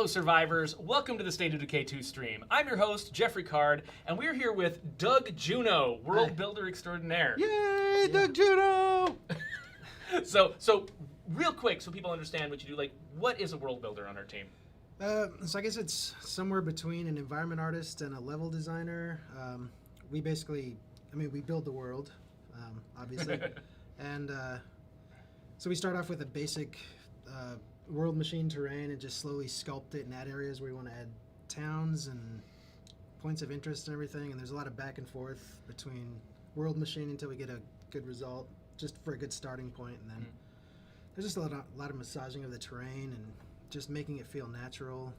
Hello, survivors. Welcome to the State of Decay 2 stream. I'm your host, Jeffrey Card, and we're here with Doug Juno, world builder extraordinaire. Yay, Doug Juno! So real quick, so people understand what you do, like, what is a world builder on our team? So I guess it's somewhere between an environment artist and a level designer. We basically, we build the world, obviously. And so we start off with a basic world machine terrain and just slowly sculpt it and add areas where we want to add towns and points of interest and everything. And there's a lot of back and forth between world machine until we get a good result, just for a good starting point. And then there's just a lot of massaging of the terrain and just making it feel natural.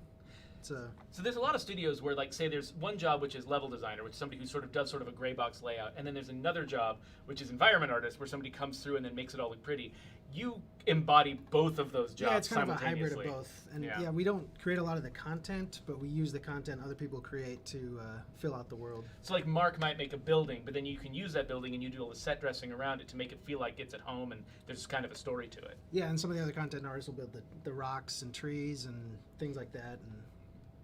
So there's a lot of studios where, like, say there's one job which is level designer, which is somebody who sort of does sort of a gray box layout, and then there's another job which is environment artist, where somebody comes through and then makes it all look pretty. You embody both of those jobs. Yeah, it's kind of a simultaneously. hybrid of both. And yeah, we don't create a lot of the content, but we use the content other people create to fill out the world. So like Mark might make a building, but then you can use that building and you do all the set dressing around it to make it feel like it's at home and there's kind of a story to it. Yeah, and some of the other content artists will build the rocks and trees and things like that. And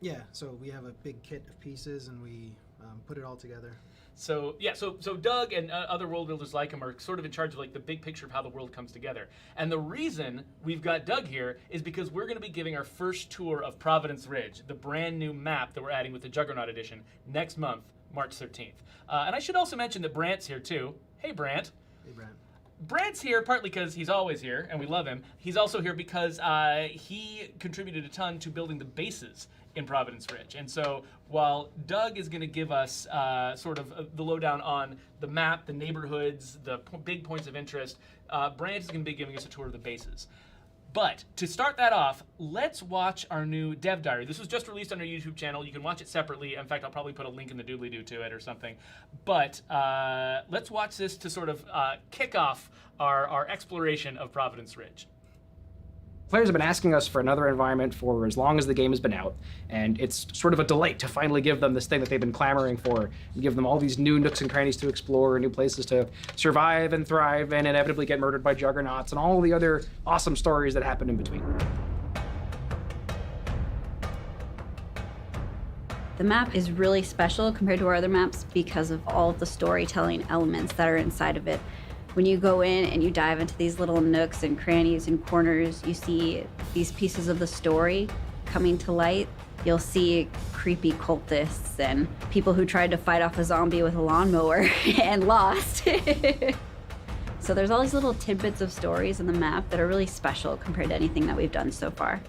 yeah, so we have a big kit of pieces and we put it all together. So yeah, so Doug and other world builders like him are sort of in charge of like the big picture of how the world comes together. And the reason we've got Doug here is because we're going to be giving our first tour of Providence Ridge, the brand new map that we're adding with the Juggernaut Edition next month, March 13th. And I should also mention that Brant's here too. Hey, Brant. Hey, Brant. Brant's here partly because he's always here and we love him. He's also here because he contributed a ton to building the bases in Providence Ridge. And so while Doug is going to give us sort of the lowdown on the map, the neighborhoods, the big points of interest, Brant is going to be giving us a tour of the bases. But to start that off, let's watch our new dev diary. This was just released on our YouTube channel. You can watch it separately. In fact, I'll probably put a link in the doobly-doo to it or something. But let's watch this to sort of kick off our exploration of Providence Ridge. Players have been asking us for another environment for as long as the game has been out, and it's sort of a delight to finally give them this thing that they've been clamoring for, and give them all these new nooks and crannies to explore, new places to survive and thrive, and inevitably get murdered by juggernauts, and all the other awesome stories that happen in between. The map is really special compared to our other maps because of all of the storytelling elements that are inside of it. When you go in and you dive into these little nooks and crannies and corners, you see these pieces of the story coming to light. You'll see creepy cultists and people who tried to fight off a zombie with a lawnmower and lost. So there's all these little tidbits of stories in the map that are really special compared to anything that we've done so far.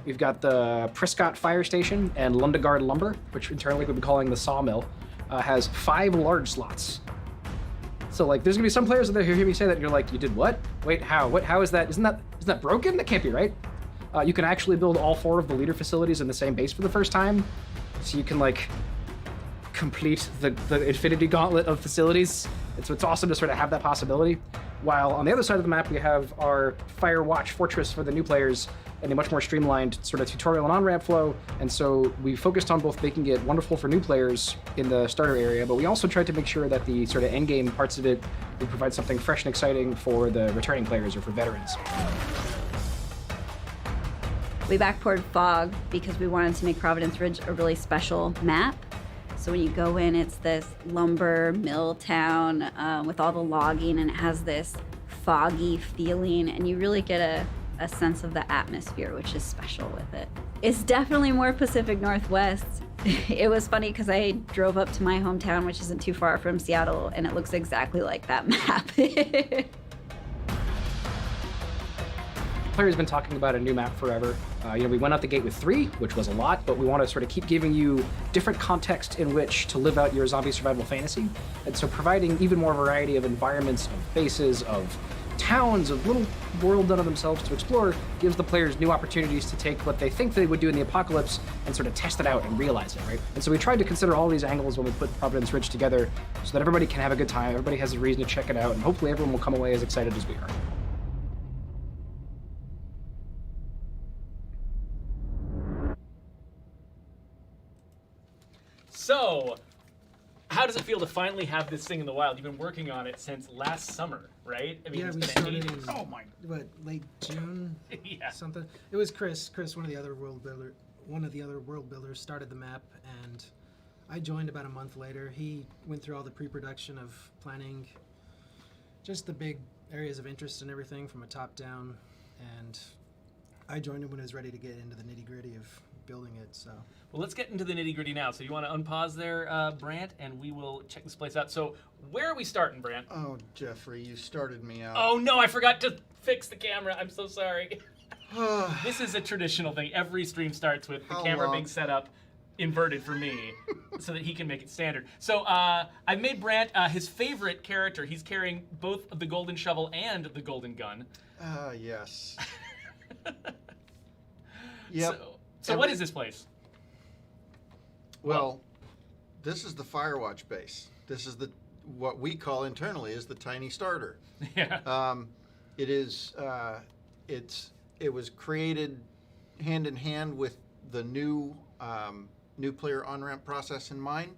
We've got the Prescott Fire Station and Lundegard Lumber, which internally we've been calling the Sawmill, has 5 large slots. So like, there's gonna be some players out there who hear me say that and you're like, you did what? Wait, how? What? How is that? Isn't that broken? That can't be right. You can actually build all 4 of the leader facilities in the same base for the first time. So you can like complete the infinity gauntlet of facilities. It's awesome to sort of have that possibility. While on the other side of the map, we have our Fire Watch Fortress for the new players and a much more streamlined sort of tutorial and on-ramp flow. And so we focused on both making it wonderful for new players in the starter area, but we also tried to make sure that the sort of endgame parts of it would provide something fresh and exciting for the returning players or for veterans. We backported Fog because we wanted to make Providence Ridge a really special map. So when you go in, it's this lumber mill town with all the logging, and it has this foggy feeling, and you really get a sense of the atmosphere, which is special with it. It's definitely more Pacific Northwest. It was funny because I drove up to my hometown, which isn't too far from Seattle, and it looks exactly like that map. Players have been talking about a new map forever. We went out the gate with 3, which was a lot, but we want to sort of keep giving you different context in which to live out your zombie survival fantasy. And so providing even more variety of environments, of bases, of towns, of little world unto themselves to explore gives the players new opportunities to take what they think they would do in the apocalypse and sort of test it out and realize it, right? And so we tried to consider all these angles when we put Providence Ridge together so that everybody can have a good time, everybody has a reason to check it out, and hopefully everyone will come away as excited as we are. So, how does it feel to finally have this thing in the wild? You've been working on it since last summer, right? I mean, Yeah, it's we been started ages. in Oh my. late June, Yeah. something. It was Chris, one of the other world builders, started the map, and I joined about a month later. He went through all the pre-production of planning, just the big areas of interest and everything from a top down, and I joined him when I was ready to get into the nitty-gritty of building it. So Well, let's get into the nitty-gritty now. So you want to unpause there, Brant, and we will check this place out. So where are we starting, Brant? Oh, Jeffrey, you started me out. Oh no, I forgot to fix the camera. I'm so sorry. This is a traditional thing. Every stream starts with the How camera long? being set up inverted for me so that he can make it standard. So I made Brant his favorite character. He's carrying both the golden shovel and the golden gun. Yes. Yep. So what is this place? Well, this is the Firewatch base. This is what we call internally is the tiny starter. Yeah. It is. It was created hand in hand with the new player on-ramp process in mind.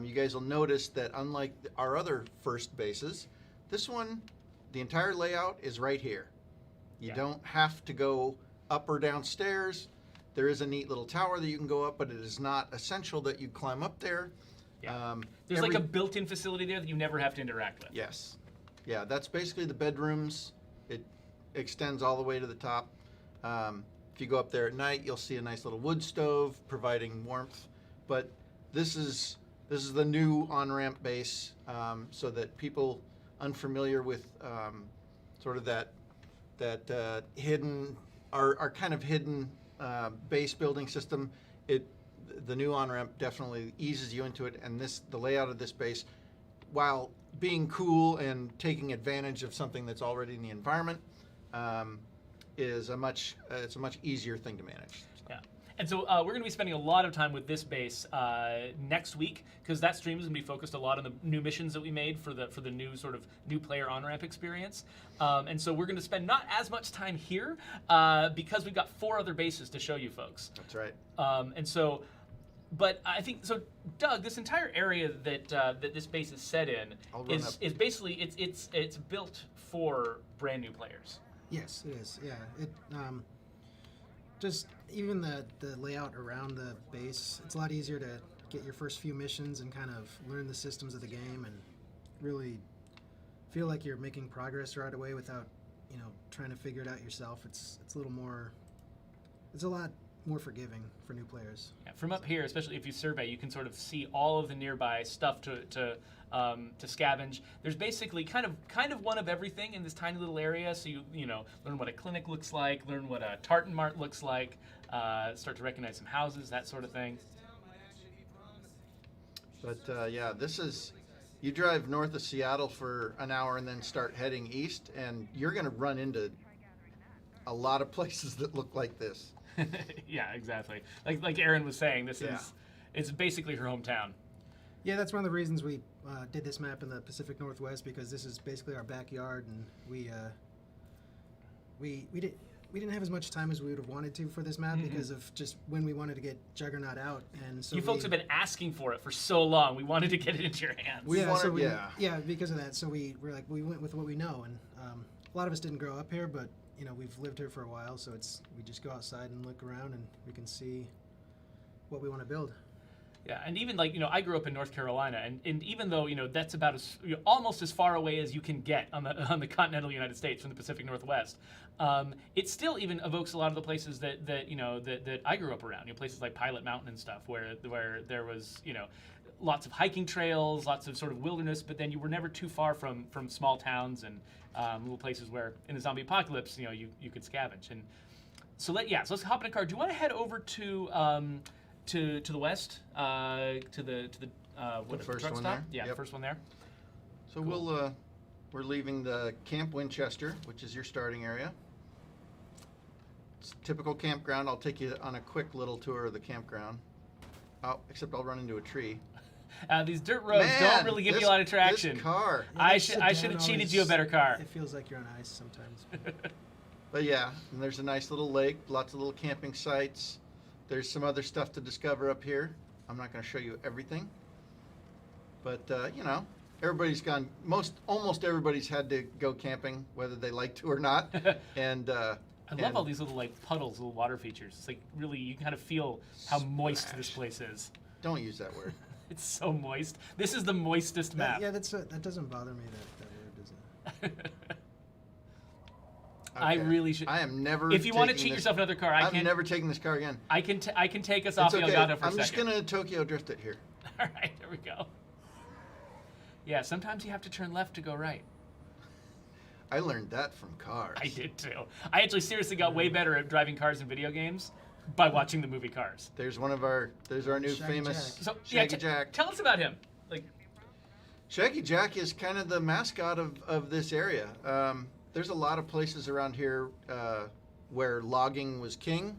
You guys will notice that unlike our other first bases, this one, the entire layout is right here. You Yeah. don't have to go up or down stairs. There is a neat little tower that you can go up, but it is not essential that you climb up there. Yeah. There's like a built-in facility there that you never have to interact with. Yes. Yeah, that's basically the bedrooms. It extends all the way to the top. If you go up there at night, you'll see a nice little wood stove providing warmth. But this is the new on-ramp base, so that people unfamiliar with sort of that hidden, our kind of hidden base building system, the new on-ramp definitely eases you into it. And the layout of this base, while being cool and taking advantage of something that's already in the environment, is it's a much easier thing to manage. Yeah. And so we're going to be spending a lot of time with this base next week, because that stream is going to be focused a lot on the new missions that we made for the new sort of new player on-ramp experience. And so we're going to spend not as much time here because we've got 4 other bases to show you folks. That's right. And so, but I think so. Doug, this entire area that this base is set in I'll run up. is basically it's built for brand new players. yes, it is. Yeah, it just even the layout around the base. It's a lot easier to get your first few missions and kind of learn the systems of the game and really feel like you're making progress right away without trying to figure it out yourself. It's a little more. It's a lot more forgiving for new players. Yeah, from up here, especially if you survey, you can sort of see all of the nearby stuff to scavenge. There's basically kind of one of everything in this tiny little area. So you learn what a clinic looks like, learn what a tartan mart looks like, start to recognize some houses, that sort of thing. But yeah, this is, you drive north of Seattle for an hour and then start heading east, and you're going to run into a lot of places that look like this. Yeah, exactly. Like Erin was saying, this Yeah. it's basically her hometown. Yeah, that's one of the reasons we did this map in the Pacific Northwest, because this is basically our backyard, and we didn't have as much time as we would have wanted to for this map because of just when we wanted to get Juggernaut out, and so You folks have been asking for it for so long. We wanted to get it into your hands. Because of that, so we went with what we know, and a lot of us didn't grow up here, but we've lived here for a while, so we just go outside and look around, and we can see what we want to build. Yeah, and even I grew up in North Carolina, and even though that's about as almost as far away as you can get on the continental United States from the Pacific Northwest, it still even evokes a lot of the places that I grew up around. Places like Pilot Mountain and stuff, where there was lots of hiking trails, lots of sort of wilderness, but then you were never too far from small towns and little places where in the zombie apocalypse you could scavenge. And so let's hop in a car. Do you want to head over to the west, to the first truck one stop? there? Yeah, the Yep. first one there. So we're leaving the Camp Winchester, which is your starting area. It's a typical campground. I'll take you on a quick little tour of the campground. Oh, except I'll run into a tree. These dirt roads Man, don't really give you a lot of traction. This car. I Sit should down have cheated always- you a better car. It feels like you're on ice sometimes. But yeah, and there's a nice little lake, lots of little camping sites. There's some other stuff to discover up here. I'm not going to show you everything. But you know, everybody's gone. Almost everybody's had to go camping, whether they like to or not. And I love all these little like puddles, little water features. It's like really, you kind of feel how moist this place is. Don't use that word. It's so moist. This is the moistest map. Yeah, that doesn't bother me. That word doesn't. I Okay. really should. I am never. If you want to taking cheat this- yourself another car, I'm never taking this car again. I can take us off It's okay. Elgato for a I'm just second. gonna Tokyo drift it here. All right, there we go. Yeah, sometimes you have to turn left to go right. I learned that from Cars. I did too. I actually seriously got way better at driving cars in video games by watching the movie Cars. There's our new Shaggy famous Jack. So Shaggy Jack. Tell us about him. Like, Shaggy Jack is kind of the mascot of this area. There's a lot of places around here where logging was king.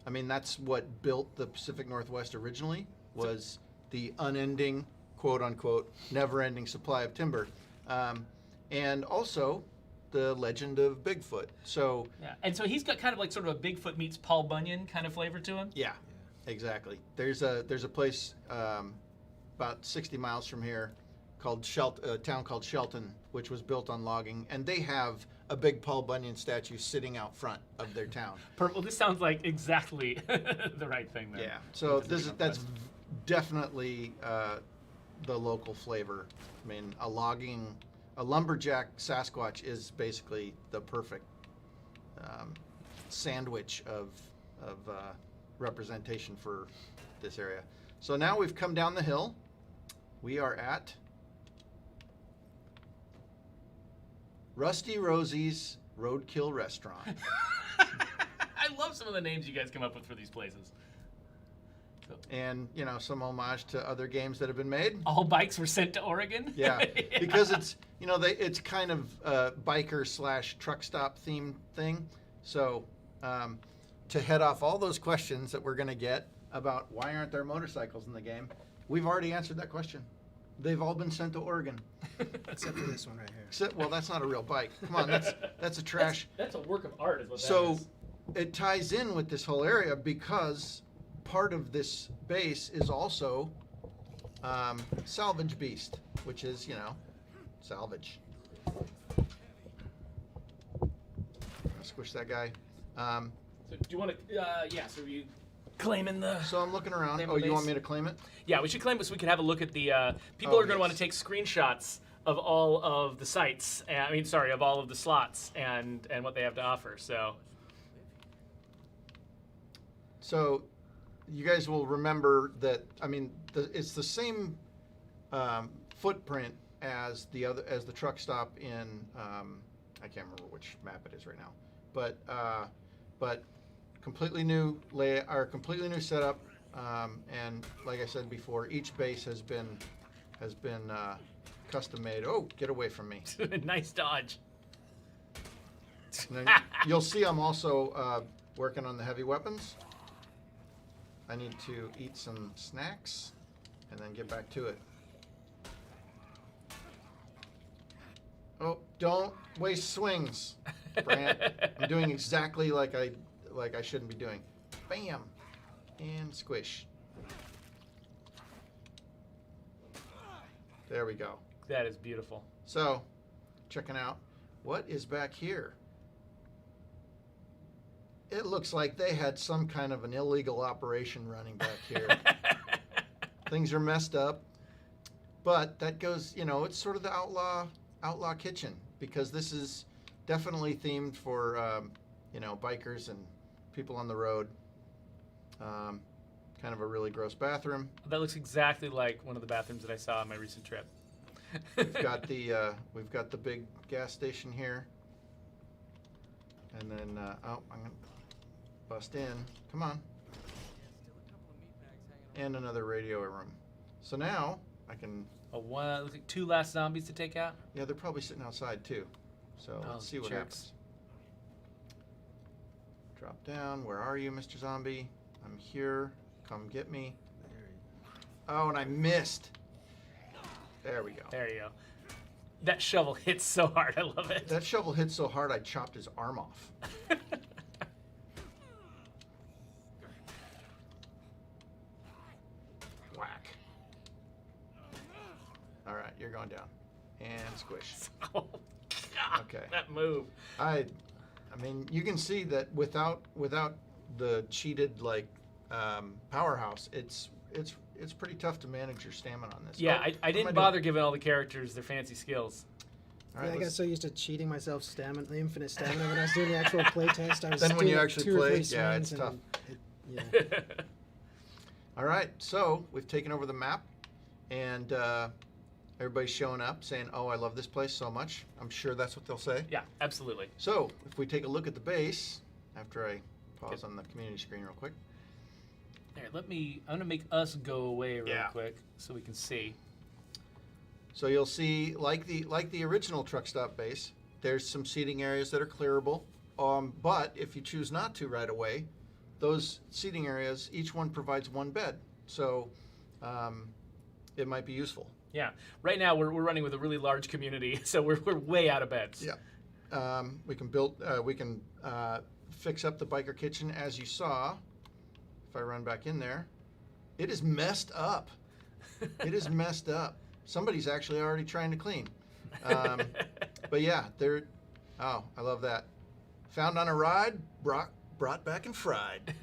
I mean, that's what built the Pacific Northwest originally, was the unending, quote unquote, never-ending supply of timber. And also the legend of Bigfoot. So yeah, and so he's got kind of like sort of a Bigfoot meets Paul Bunyan kind of flavor to him. yeah, exactly. There's a place about 60 miles from here called a town called Shelton, which was built on logging, and they have a big Paul Bunyan statue sitting out front of their town. Well, this sounds like exactly the right thing then. Yeah. So Pacific that's Northwest. definitely the local flavor. I mean, a lumberjack Sasquatch is basically the perfect sandwich of representation for this area. So now we've come down the hill. We are at Rusty Rosie's Roadkill Restaurant. I love some of the names you guys come up with for these places. So, And, you know, some homage to other games that have been made. all bikes were sent to Oregon. Yeah, because it's, you know, it's kind of a biker / truck stop theme thing. So to head off all those questions that we're going to get about why aren't there motorcycles in the game, we've already answered that question. They've all been sent to Oregon. Except for this one right here. Except, well, that's not a real bike. Come on, that's a trash. That's a work of art, is what So that is. it ties in with this whole area because part of this base is also Salvage Beast, which is, you know, salvage. Squish that guy. So do you want to? Yeah. So you claiming the? So I'm looking around. Name Oh, of the you want base? me to claim it? Yeah, we should claim it so we can have a look at the. People Oh, are going to want to yes. take screenshots of all of the sites. Of all of the slots and what they have to offer. So you guys will remember that. I mean, it's the same footprint as the truck stop in. I can't remember which map it is right now, but completely new layout or completely new setup. And like I said before, each base has been custom made. Oh, get away from me! Nice dodge. And then you'll see I'm also working on the heavy weapons. I need to eat some snacks and then get back to it. Oh, don't waste swings, Brant. I'm doing exactly like I shouldn't be doing. Bam, and squish. There we go. That is beautiful. So, checking out what is back here. It looks like they had some kind of an illegal operation running back here. Things are messed up, but that goes, you know, it's sort of the outlaw kitchen, because this is definitely themed for, you know, bikers and people on the road. Kind of a really gross bathroom. That looks exactly like one of the bathrooms that I saw on my recent trip. We've got the big gas station here, and then I'm gonna bust in. Come on. And another radio room. So now I can. Looks like 2 last zombies to take out. Yeah, they're probably sitting outside too. So Oh, let's see what jerks. happens. Drop down. Where are you, Mr. Zombie? I'm here. Come get me. Oh, and I missed. There we go. There you go. That shovel hits so hard. I love it. That shovel hit so hard I chopped his arm off. Whack. and squish. Oh, God, Okay. that move. I mean, you can see that without the cheated powerhouse, it's pretty tough to manage your stamina on this. Yeah, Oh, I what am didn't doing? bother giving all the characters their fancy skills. All Yeah, right, I got let's- so used to cheating myself the infinite stamina when I was doing the actual play test. I was Then when doing you like actually 2 or 3 play, yeah, it's swings tough. and yeah. All right, so we've taken over the map, and everybody's showing up saying, "Oh, I love this place so much." I'm sure that's what they'll say. Yeah, absolutely. So if we take a look at the base, after I pause on the community screen real quick. There, I'm gonna make us go away real Yeah. quick so we can see. So you'll see, like the original truck stop base, there's some seating areas that are clearable. But if you choose not to right away, those seating areas, each one provides 1 bed. So it might be useful. Yeah. Right now we're running with a really large community, so we're way out of beds. Yeah. We can fix up the biker kitchen as you saw. If I run back in there, it is messed up. It is messed up. Somebody's actually already trying to clean. But yeah, oh, I love that. Found on a ride, brought back and fried.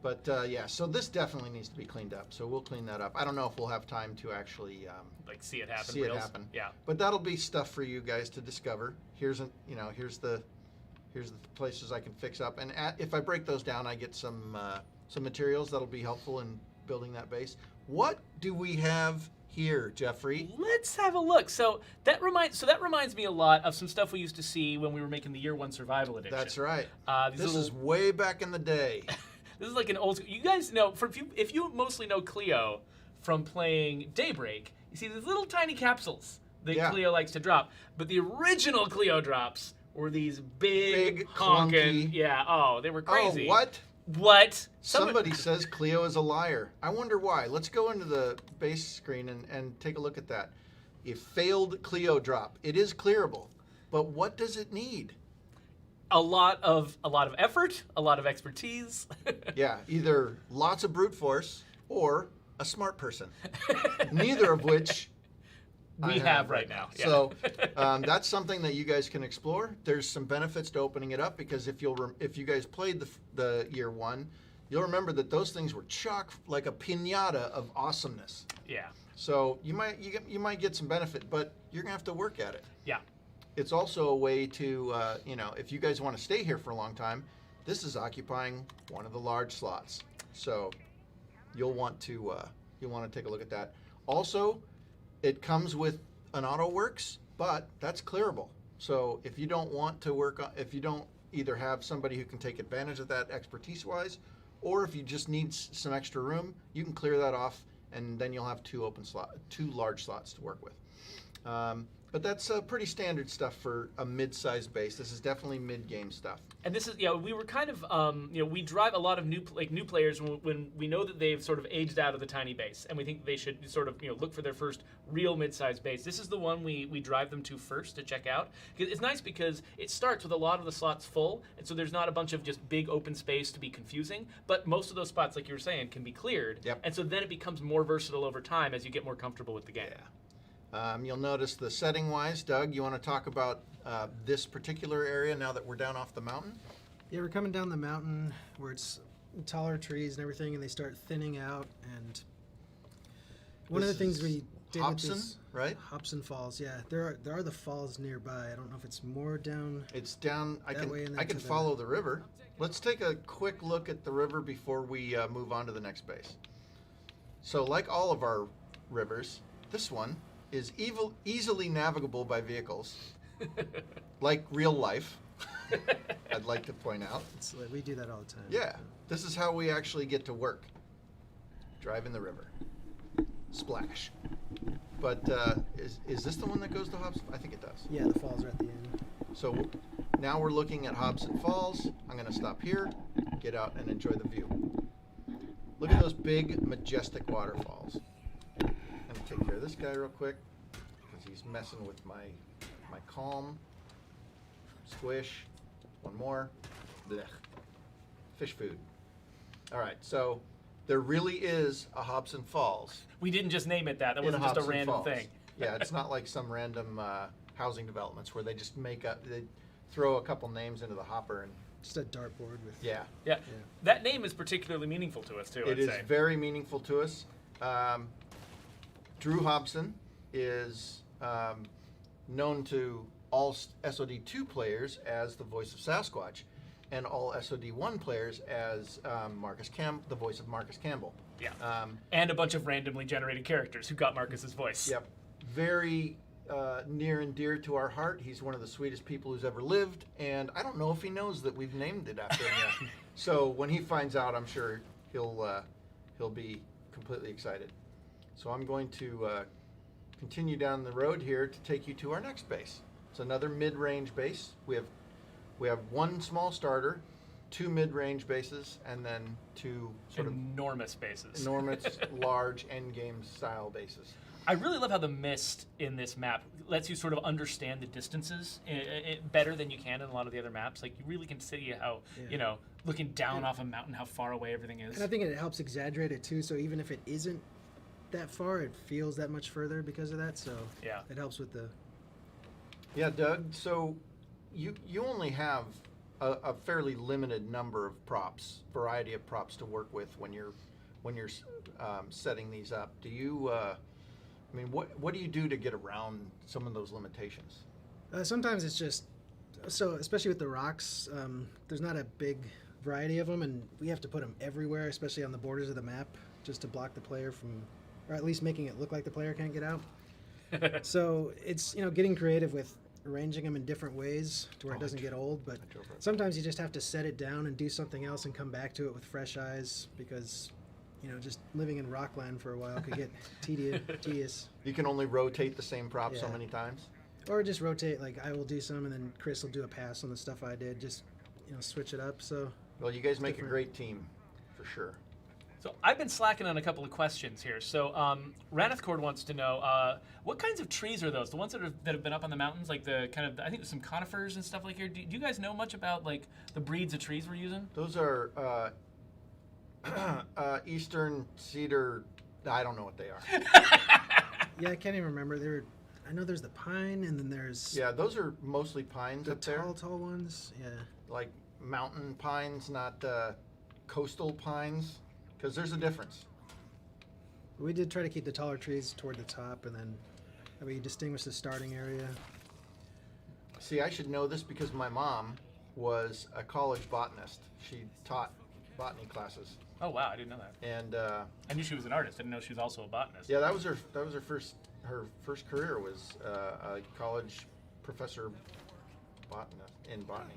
But yeah, so this definitely needs to be cleaned up. So we'll clean that up. I don't know if we'll have time to actually Like see it happen. see it reals. happen. Yeah. But that'll be stuff for you guys to discover. Here's the places I can fix up, and if I break those down, I get some materials that'll be helpful in building that base. What do we have here, Jeffrey? Let's have a look. So that reminds me a lot of some stuff we used to see when we were making the Year 1 Survival Edition. That's right. These This little- is way back in the day. This is like an old. You guys know, if you mostly know Cleo from playing Daybreak, you see these little tiny capsules that Yeah. Cleo likes to drop. But the original Cleo drops were these big clunky- honking. Yeah. Oh, they were crazy. Oh, what? What? Somebody says Cleo is a liar. I wonder why. Let's go into the base screen and take a look at that. A failed Cleo drop. It is clearable, but what does it need? A lot of effort, a lot of expertise. Yeah, either lots of brute force or a smart person. Neither of which we I have right now. Yeah. So that's something that you guys can explore. There's some benefits to opening it up because if you guys played the Year 1, you'll remember that those things were chock like a piñata of awesomeness. Yeah. So you might get some benefit, but you're gonna have to work at it. Yeah. It's also a way to if you guys want to stay here for a long time, this is occupying one of the large slots. So you'll want to take a look at that. Also, it comes with an auto works, but that's clearable. So if you don't want to if you don't either have somebody who can take advantage of that expertise-wise, or if you just need some extra room, you can clear that off, and then you'll have 2 large slots to work with. But that's pretty standard stuff for a mid-sized base. This is definitely mid-game stuff. And this is, we were kind of, we drive a lot of new players when we know that they've sort of aged out of the tiny base, and we think they should sort of, look for their first real mid-sized base. This is the one we drive them to first to check out. It's nice because it starts with a lot of the slots full, and so there's not a bunch of just big open space to be confusing, but most of those spots, like you were saying, can be cleared. Yep. And so then it becomes more versatile over time as you get more comfortable with the game. Yeah. You'll notice the setting-wise, Doug, you want to talk about this particular area now that we're down off the mountain? Yeah, we're coming down the mountain where it's taller trees and everything, and they start thinning out. And one of the This things is we did Hobson, with this, right? Hobson Falls, yeah, there are the falls nearby. I don't know if it's more down. It's down. I That way and then can to the- follow the river. Let's take a quick look at the river before we move on to the next base. So, like all of our rivers, this one is easily navigable by vehicles, like real life. I'd like to point out. It's like we do that all the time. Yeah, this is how we actually get to work. Drive in the river. Splash. But is this the one that goes to Hobson? I think it does. Yeah, the falls are at the end. So now we're looking at Hobson Falls. I'm going to stop here, get out, and enjoy the view. Look at those big, majestic waterfalls. I'm going to take care of this guy real quick because he's messing with my calm. Squish. One more. Blech. Fish food. All right, so there really is a Hobson Falls. We didn't just name it that. That In wasn't just a Hobson random Falls. thing. Yeah, it's not like some random housing developments where they just they throw a couple names into the hopper and Just a dartboard with. yeah. Yeah. That name is particularly meaningful to us, too, It I'd is say. very meaningful to us. Drew Hobson is known to all SOD2 players as the voice of Sasquatch, and all SOD1 players as the voice of Marcus Campbell. Yeah. And a bunch of randomly generated characters who got Marcus's voice. Yep. Very near and dear to our heart. He's one of the sweetest people who's ever lived, and I don't know if he knows that we've named it after him yet. So when he finds out, I'm sure he'll be completely excited. So I'm going to continue down the road here to take you to our next base. It's another mid-range base. We have one small starter, 2 mid-range bases, and then 2 sort of Enormous bases. enormous, large endgame style bases. I really love how the mist in this map lets you sort of understand the distances better than you can in a lot of the other maps. Like, you really can see how, looking down off a mountain, how far away everything is. And I think it helps exaggerate it too. So even if it isn't that far, it feels that much further because of that. So Yeah. it helps with the. Yeah, Doug. So you only have a fairly limited number of props, variety of props to work with when you're setting these up. Do you? I mean, what do you do to get around some of those limitations? Sometimes it's just so, especially with the rocks, there's not a big variety of them, and we have to put them everywhere, especially on the borders of the map, just to block the player from, or at least making it look like the player can't get out. So it's getting creative with arranging them in different ways to where it doesn't get old. But sometimes you just have to set it down and do something else and come back to it with fresh eyes because. Just living in Rockland for a while could get tedious. You can only rotate the same prop so Yeah. many times. Or just rotate, like I will do some and then Chris will do a pass on the stuff I did. Just, switch it up. So Well, you guys make Different. a great team, for sure. So I've been slacking on a couple of questions here. So Ranithcord wants to know, what kinds of trees are those? The ones that have been up on the mountains, like the kind of, I think there's some conifers and stuff like here. Do you guys know much about like the breeds of trees we're using? Those are Eastern cedar. I don't know what they are. yeah, I can't even remember. I know there's the pine and then there's Yeah, those are mostly pines the up there. tall ones. Yeah. Like mountain pines, not coastal pines, because there's a difference. We did try to keep the taller trees toward the top and then we distinguish the starting area. See, I should know this because my mom was a college botanist. She taught botany classes, Oh wow, I didn't know that. and I knew she was an artist. I didn't know she was also a botanist. yeah, that was her first career was a college professor in botany.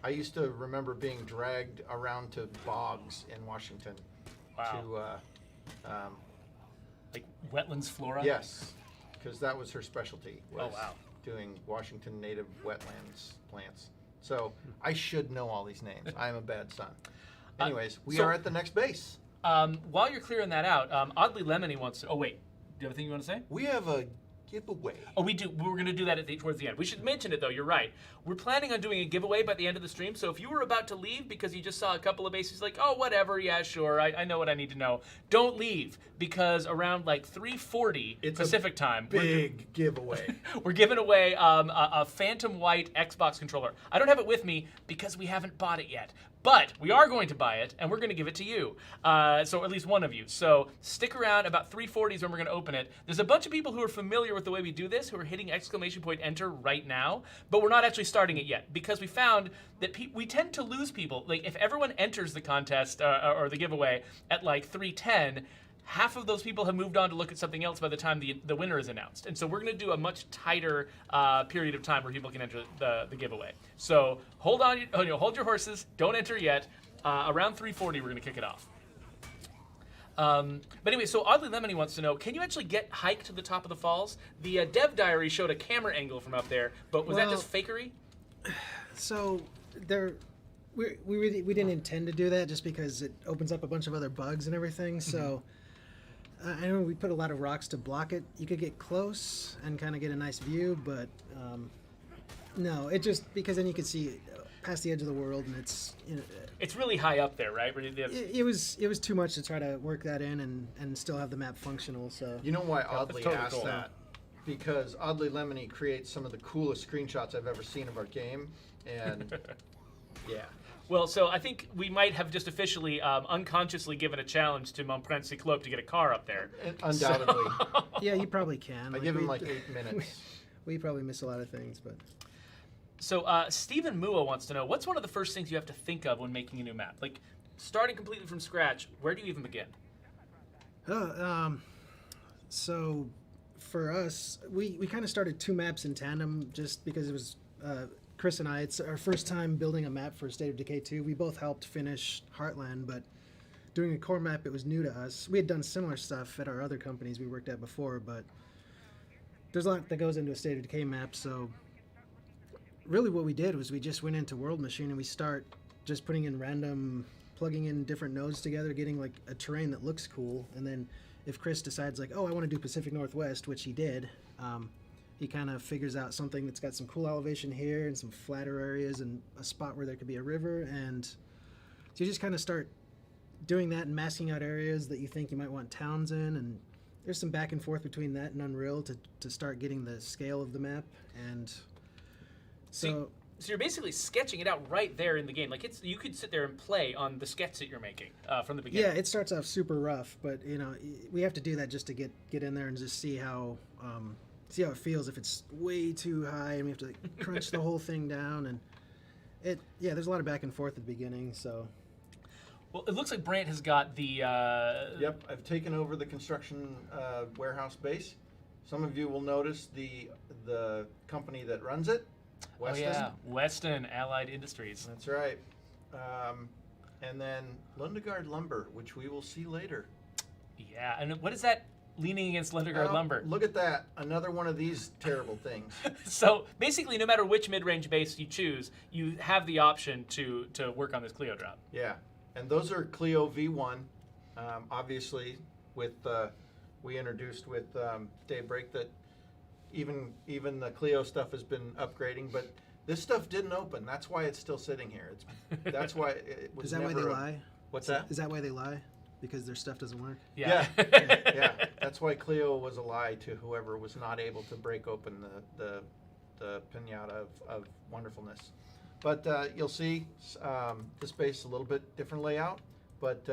I used to remember being dragged around to bogs in Washington. Wow. To Like wetlands flora? yes, because that was her specialty. Oh, Was wow. Doing Washington native wetlands plants. So I should know all these names. I am a bad son. Anyways, we so- are at the next base. While you're clearing that out, Oddly Lemony wants to, oh wait, do you have anything you want to say? We have a giveaway. Oh, we do. We're going to do that towards the end. We should mention it, though. You're right. We're planning on doing a giveaway by the end of the stream. So if you were about to leave because you just saw a couple of bases like, oh, whatever, yeah, sure, I know what I need to know, don't leave because around like 3:40 It's a Pacific time, Big giveaway. we're giving away a Phantom White Xbox controller. I don't have it with me because we haven't bought it yet. But we are going to buy it, and we're going to give it to you. So at least one of you. So stick around. About 3:40 is when we're going to open it. There's a bunch of people who are familiar with the way we do this, who are hitting !enter right now. But we're not actually starting it yet because we found that we tend to lose people. Like if everyone enters the contest or the giveaway at like 3:10, half of those people have moved on to look at something else by the time the winner is announced. And so we're going to do a much tighter period of time where people can enter the giveaway. So hold on, hold your horses. Don't enter yet. Around 3:40, we're going to kick it off. But anyway, so Oddly Lemony wants to know, can you actually get hiked to the top of the falls? The Dev Diary showed a camera angle from up there, but was that Well- just fakery? So we didn't intend to do that just because it opens up a bunch of other bugs and everything. So I know we put a lot of rocks to block it. You could get close and kind of get a nice view, but no, it just because then you could see past the edge of the world, and it's It's really high up there, right? it was too much to try to work that in and still have the map functional. So You know why Oddly totally asked cool. that? because Oddly Lemony creates some of the coolest screenshots I've ever seen of our game, and yeah. Well, so I think we might have just officially, unconsciously given a challenge to Mon Prince Cyclope to get a car up there. Undoubtedly. Yeah, you probably can. I give him like 8 minutes. We probably miss a lot of things, but So Stephen Mua wants to know, what's one of the first things you have to think of when making a new map? Like, starting completely from scratch, where do you even begin? so for us, we kind of started 2 maps in tandem just because it was Chris and I. It's our first time building a map for State of Decay 2. We both helped finish Heartland, but doing a core map, it was new to us. We had done similar stuff at our other companies we worked at before, but there's a lot that goes into a State of Decay map. So really what we did was we just went into World Machine and we start just putting in random, plugging in different nodes together, getting like a terrain that looks cool, and then if Chris decides like, oh, I want to do Pacific Northwest, which he did, he kind of figures out something that's got some cool elevation here and some flatter areas and a spot where there could be a river, and so you just kind of start doing that and masking out areas that you think you might want towns in, and there's some back and forth between that and Unreal to start getting the scale of the map, and so you're basically sketching it out right there in the game. Like, you could sit there and play on the sketch that you're making from the beginning. yeah, it starts off super rough, but we have to do that just to get in there and just see how it feels if it's way too high, and we have to like, crunch the whole thing down, and there's a lot of back and forth at the beginning. So Well, it looks like Brant has got the... Yep, I've taken over the construction warehouse base. Some of you will notice the company that runs it, Weston. Oh, yeah. Weston Allied Industries. That's right. And then Lundegard Lumber, which we will see later. Yeah, and what is that leaning against Lundegard Lumber? Look at that. Another one of these terrible things. So basically, no matter which mid-range base you choose, you have the option to work on this Clio drop. Yeah, and those are Clio V1. Obviously, with we introduced with Daybreak that even the Clio stuff has been upgrading, but this stuff didn't open. That's why it's still sitting here. That's why it was. is that why never they lie? What's that? Is that why they lie? Because their stuff doesn't work? Yeah. Yeah. That's why Clio was a lie to whoever was not able to break open the pinata of wonderfulness. But you'll see this base is a little bit different layout, but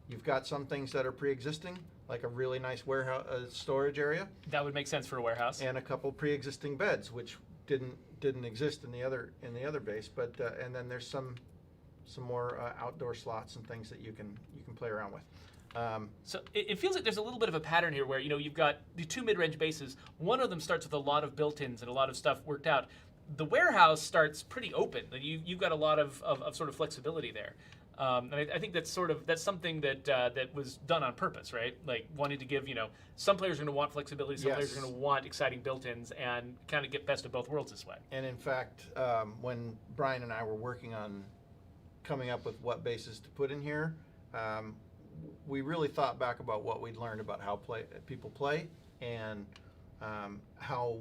you've got some things that are pre-existing, like a really nice warehouse storage area, That would make sense for a warehouse. and a couple pre-existing beds, which didn't exist in the other base. But and then there's some more outdoor slots and things that you can play around with. So it feels like there's a little bit of a pattern here where, you've got the 2 mid-range bases. One of them starts with a lot of built-ins and a lot of stuff worked out. The warehouse starts pretty open. You've got a lot of sort of flexibility there. And I think that's something that was done on purpose, right? Like wanting to give, some players are going to want flexibility, some players are going to want exciting built-ins, and kind of get best of both worlds this way. And in fact, when Brian and I were working on coming up with what bases to put in here, we really thought back about what we'd learned about how people play, and how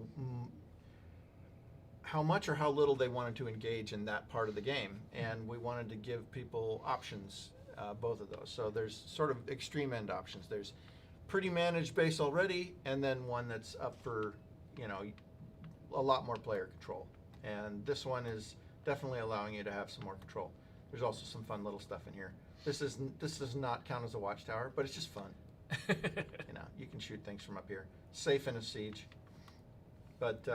much or how little they wanted to engage in that part of the game, and we wanted to give people options, both of those. So there's sort of extreme end options. There's pretty managed base already, and then one that's up for a lot more player control. And this one is definitely allowing you to have some more control. There's also some fun little stuff in here. This does not count as a watchtower, but it's just fun. You can shoot things from up here. Safe in a siege. But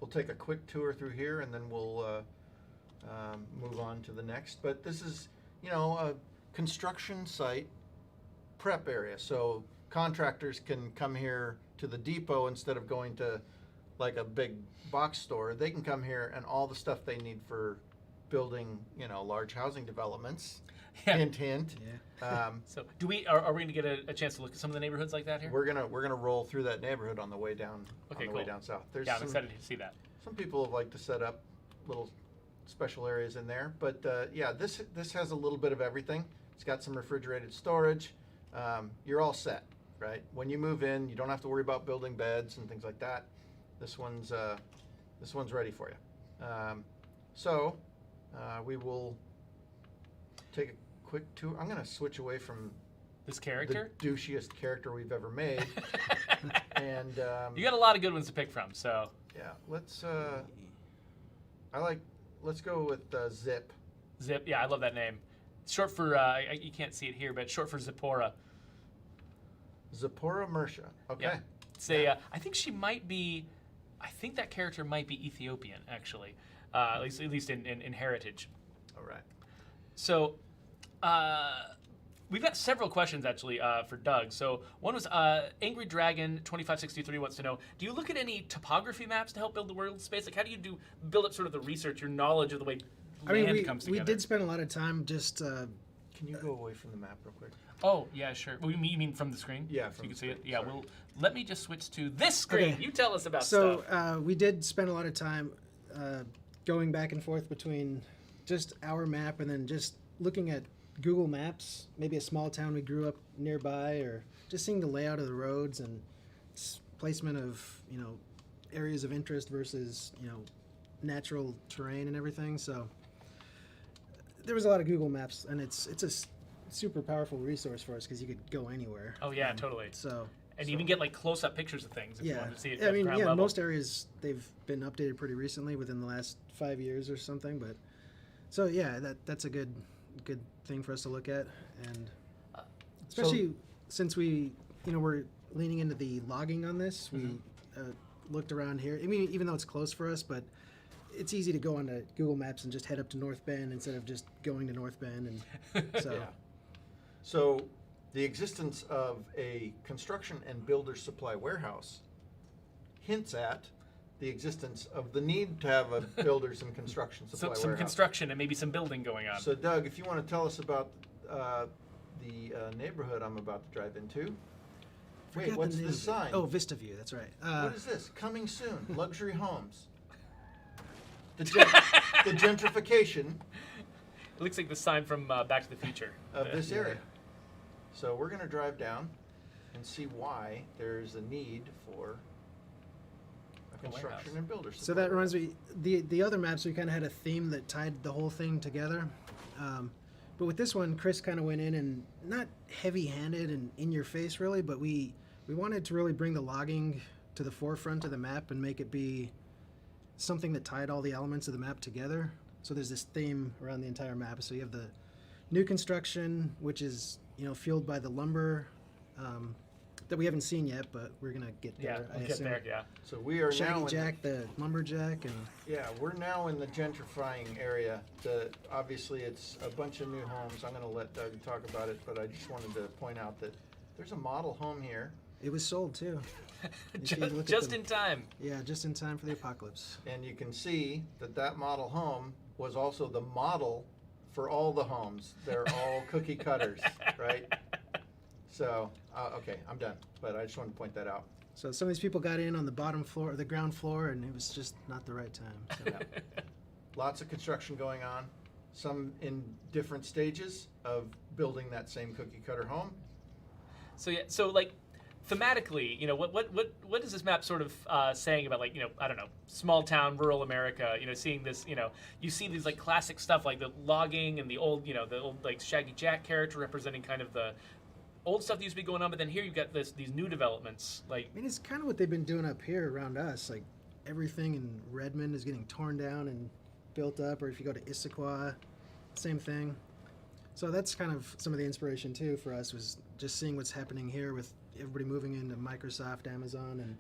we'll take a quick tour through here, and then we'll move on to the next. But this is, a construction site prep area. So contractors can come here to the depot instead of going to like a big box store. They can come here, and all the stuff they need for building, large housing developments. Yeah. Hint, hint. Yeah. So are we going to get a chance to look at some of the neighborhoods like that here? We're gonna roll through that neighborhood on the way down. Okay, way cool. down south. There's I'm excited to see that. Some people have liked to set up little special areas in there, but this has a little bit of everything. It's got some refrigerated storage. You're all set, right? When you move in, you don't have to worry about building beds and things like that. This one's ready for you. So we will take a quick tour. I'm going to switch away from This character? the douchiest character we've ever made. And You got a lot of good ones to pick from, so. yeah, let's go with Zip. Zip, yeah, I love that name. It's short for, you can't see it here, but it's short for Zipporah. Zipporah Mersha. Okay. Yeah. It's a, I think she might be, I think that character might be Ethiopian, actually. At least in heritage. All right. So, we've got several questions actually for Doug. So one was Angry Dragon 2563 wants to know: do you look at any topography maps to help build the world space? Like, how do you build up sort of the research, your knowledge of the way land comes together? We did spend a lot of time just. Can you go away from the map real quick? Oh yeah, sure. Well, you mean from the screen? Yeah, so from you can the see it. screen, Yeah. sorry. Well, let me just switch to this screen. Okay. You tell us about So stuff. we did spend a lot of time going back and forth between just our map and then just looking at Google Maps, maybe a small town we grew up nearby, or just seeing the layout of the roads and placement of areas of interest versus natural terrain and everything. So there was a lot of Google Maps, and it's a super powerful resource for us because you could go anywhere. Oh yeah, totally. So. And even get like close-up pictures of things if you Yeah, want to see it. I at mean, ground yeah, level. most areas they've been updated pretty recently, within the last 5 years or something. But so yeah, that's a good thing for us to look at, and especially since we we're leaning into the logging on this. We looked around here. I mean, even though it's close for us, but it's easy to go onto Google Maps and just head up to North Bend instead of just going to North Bend, and so. Yeah. So the existence of a construction and builder supply warehouse hints at the existence of the need to have a builders and construction supply Some warehouse. construction and maybe some building going on. So Doug, if you want to tell us about the neighborhood I'm about to drive into. Wait, Forgot what's name the of it. sign? Oh, Vista View. That's right. What is this? Coming soon. Luxury homes. The gentrification It looks like the sign from Back to the Future. of this Yeah. area. So we're going to drive down and see why there's a need for a construction warehouse. and builder supply. So that reminds me, the other maps, we kind of had a theme that tied the whole thing together. But with this one, Chris kind of went in and not heavy-handed and in your face really, but we wanted to really bring the logging to the forefront of the map and make it be something that tied all the elements of the map together. So there's this theme around the entire map. So you have the new construction, which is fueled by the lumber that we haven't seen yet, but we're gonna get Yeah, there. we'll I get assume. there, yeah. So we are now Shaggy in Jack, the lumberjack, and we're now in the gentrifying area. Obviously it's a bunch of new homes. I'm going to let Doug talk about it, but I just wanted to point out that there's a model home here, it was sold too. If you look at Just the- in time. Yeah, just in time for the apocalypse. and you can see that model home was also the model for all the homes. They're all cookie cutters, right? So, okay, I'm done, but I just wanted to point that out. So some of these people got in on the bottom floor, the ground floor, and it was just not the right time. So. Lots of construction going on, some in different stages of building that same cookie cutter home. So yeah, so like thematically, what is this map sort of saying about, like, I don't know, small town, rural America, seeing this, you see these like classic stuff like the logging and the old like Shaggy Jack character representing kind of the old stuff that used to be going on, but then here you've got these new developments, like. I mean, it's kind of what they've been doing up here around us. Like everything in Redmond is getting torn down and built up, or if you go to Issaquah, same thing. So that's kind of some of the inspiration too for us, was just seeing what's happening here with everybody moving into Microsoft, Amazon, and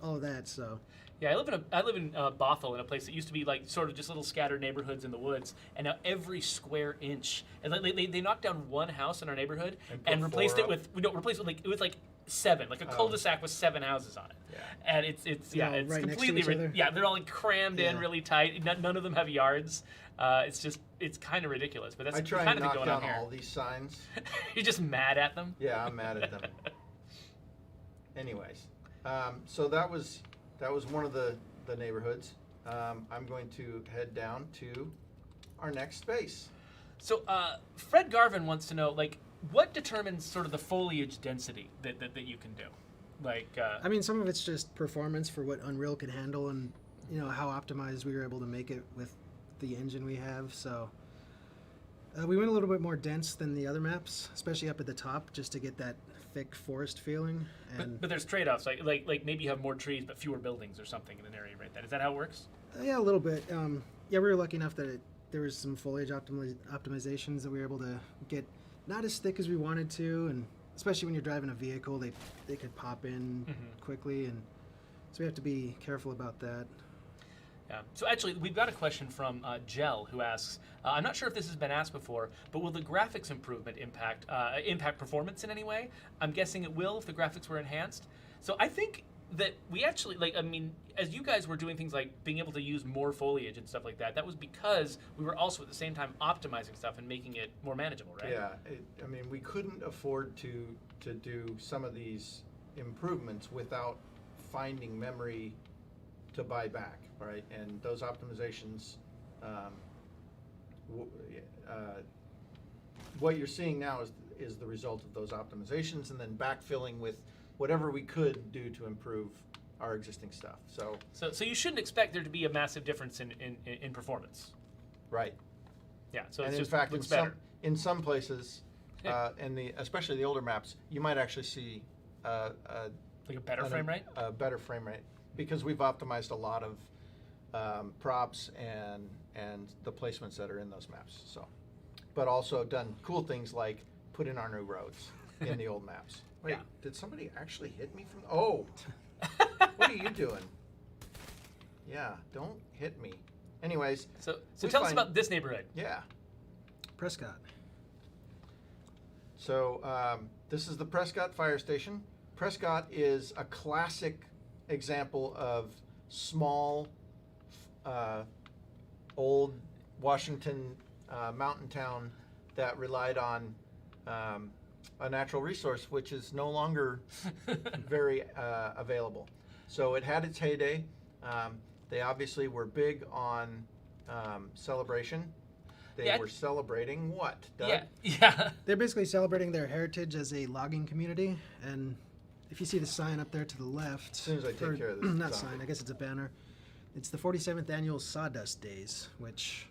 all of that. So Yeah, I live in Bothell, in a place that used to be like sort of just little scattered neighborhoods in the woods, and now every square inch, and like they knocked down one house in our neighborhood And and put replaced four it with like it was like 7, like a cul-de-sac with 7 houses on it. Yeah. And it's They're all it's right next to completely each other? yeah, they're all like crammed in Yeah. really tight. None of them have yards. It's kind of ridiculous, but that's I try kind and of knock going down on here. all these signs. You're just mad at them. Yeah, I'm mad at them. Anyways, so that was one of the neighborhoods. I'm going to head down to our next space. So Fred Garvin wants to know, like, what determines sort of the foliage density that you can do? Like, I mean, some of it's just performance for what Unreal could handle, and how optimized we were able to make it with the engine we have. So We went a little bit more dense than the other maps, especially up at the top, just to get that thick forest feeling. And But there's trade-offs, like maybe you have more trees but fewer buildings or something in an area right then. Is that how it works? yeah, a little bit. Yeah, we were lucky enough that there was some foliage optimizations that we were able to get not as thick as we wanted to, and especially when you're driving a vehicle, they could pop in quickly, and so we have to be careful about that. Yeah. So actually, we've got a question from Gel who asks, I'm not sure if this has been asked before, but will the graphics improvement impact performance in any way? I'm guessing it will if the graphics were enhanced. So I think that we actually, as you guys were doing things like being able to use more foliage and stuff like that, that was because we were also at the same time optimizing stuff and making it more manageable, right? Yeah, we couldn't afford to do some of these improvements without finding memory to buy back, right? And those optimizations, what you're seeing now is the result of those optimizations, and then backfilling with whatever we could do to improve our existing stuff. So you shouldn't expect there to be a massive difference in performance. Right. Yeah. So And it's in just fact, looks better. in some places, Yeah. especially the older maps, you might actually see Like a better frame rate. a better frame rate, because we've optimized a lot of props and the placements that are in those maps. So, but also done cool things like put in our new roads in the old maps. Wait, Yeah. did somebody actually hit me from? Oh, what are you doing? Yeah, don't hit me. Anyways, So we tell us find- about this neighborhood. yeah. Prescott. So this is the Prescott Fire Station. Prescott is a classic example of small, old Washington mountain town that relied on a natural resource which is no longer very available. So it had its heyday. They obviously were big on celebration. They Yeah. were celebrating what, Doug? Yeah. Yeah. They're basically celebrating their heritage as a logging community, and if you see the sign up there to the left, As soon as I take care of this not zombie. sign, I guess it's a banner. It's the 47th annual Sawdust Days, which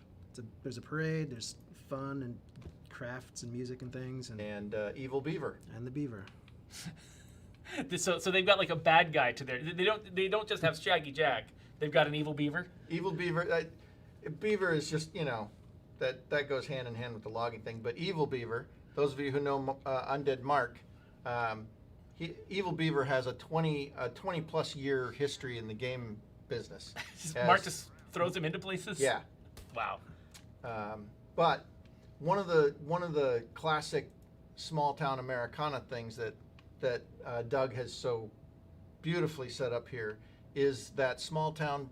there's a parade, there's fun and crafts and music and things, and Evil Beaver. the beaver. So they've got like a bad guy to their. They don't just have Shaggy Jack. They've got an evil beaver. Evil Beaver. Beaver is just that goes hand in hand with the logging thing. But Evil Beaver, those of you who know Undead Mark, Evil Beaver has a 20 plus year history in the game business. Mark just throws him into places. Yeah. Wow. But one of the classic small town Americana things that Doug has so beautifully set up here is that small town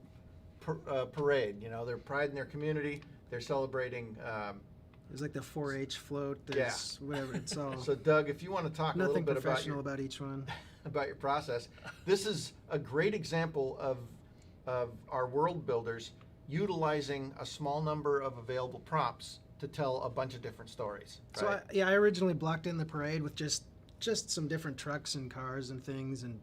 parade. Their pride in their community. They're celebrating. There's like the 4-H float. There's whatever. It's all So Doug, if you want to talk a little nothing bit professional about each one. about your process, this is a great example of our world builders utilizing a small number of available props to tell a bunch of different stories. So Right? I originally blocked in the parade with just some different trucks and cars and things and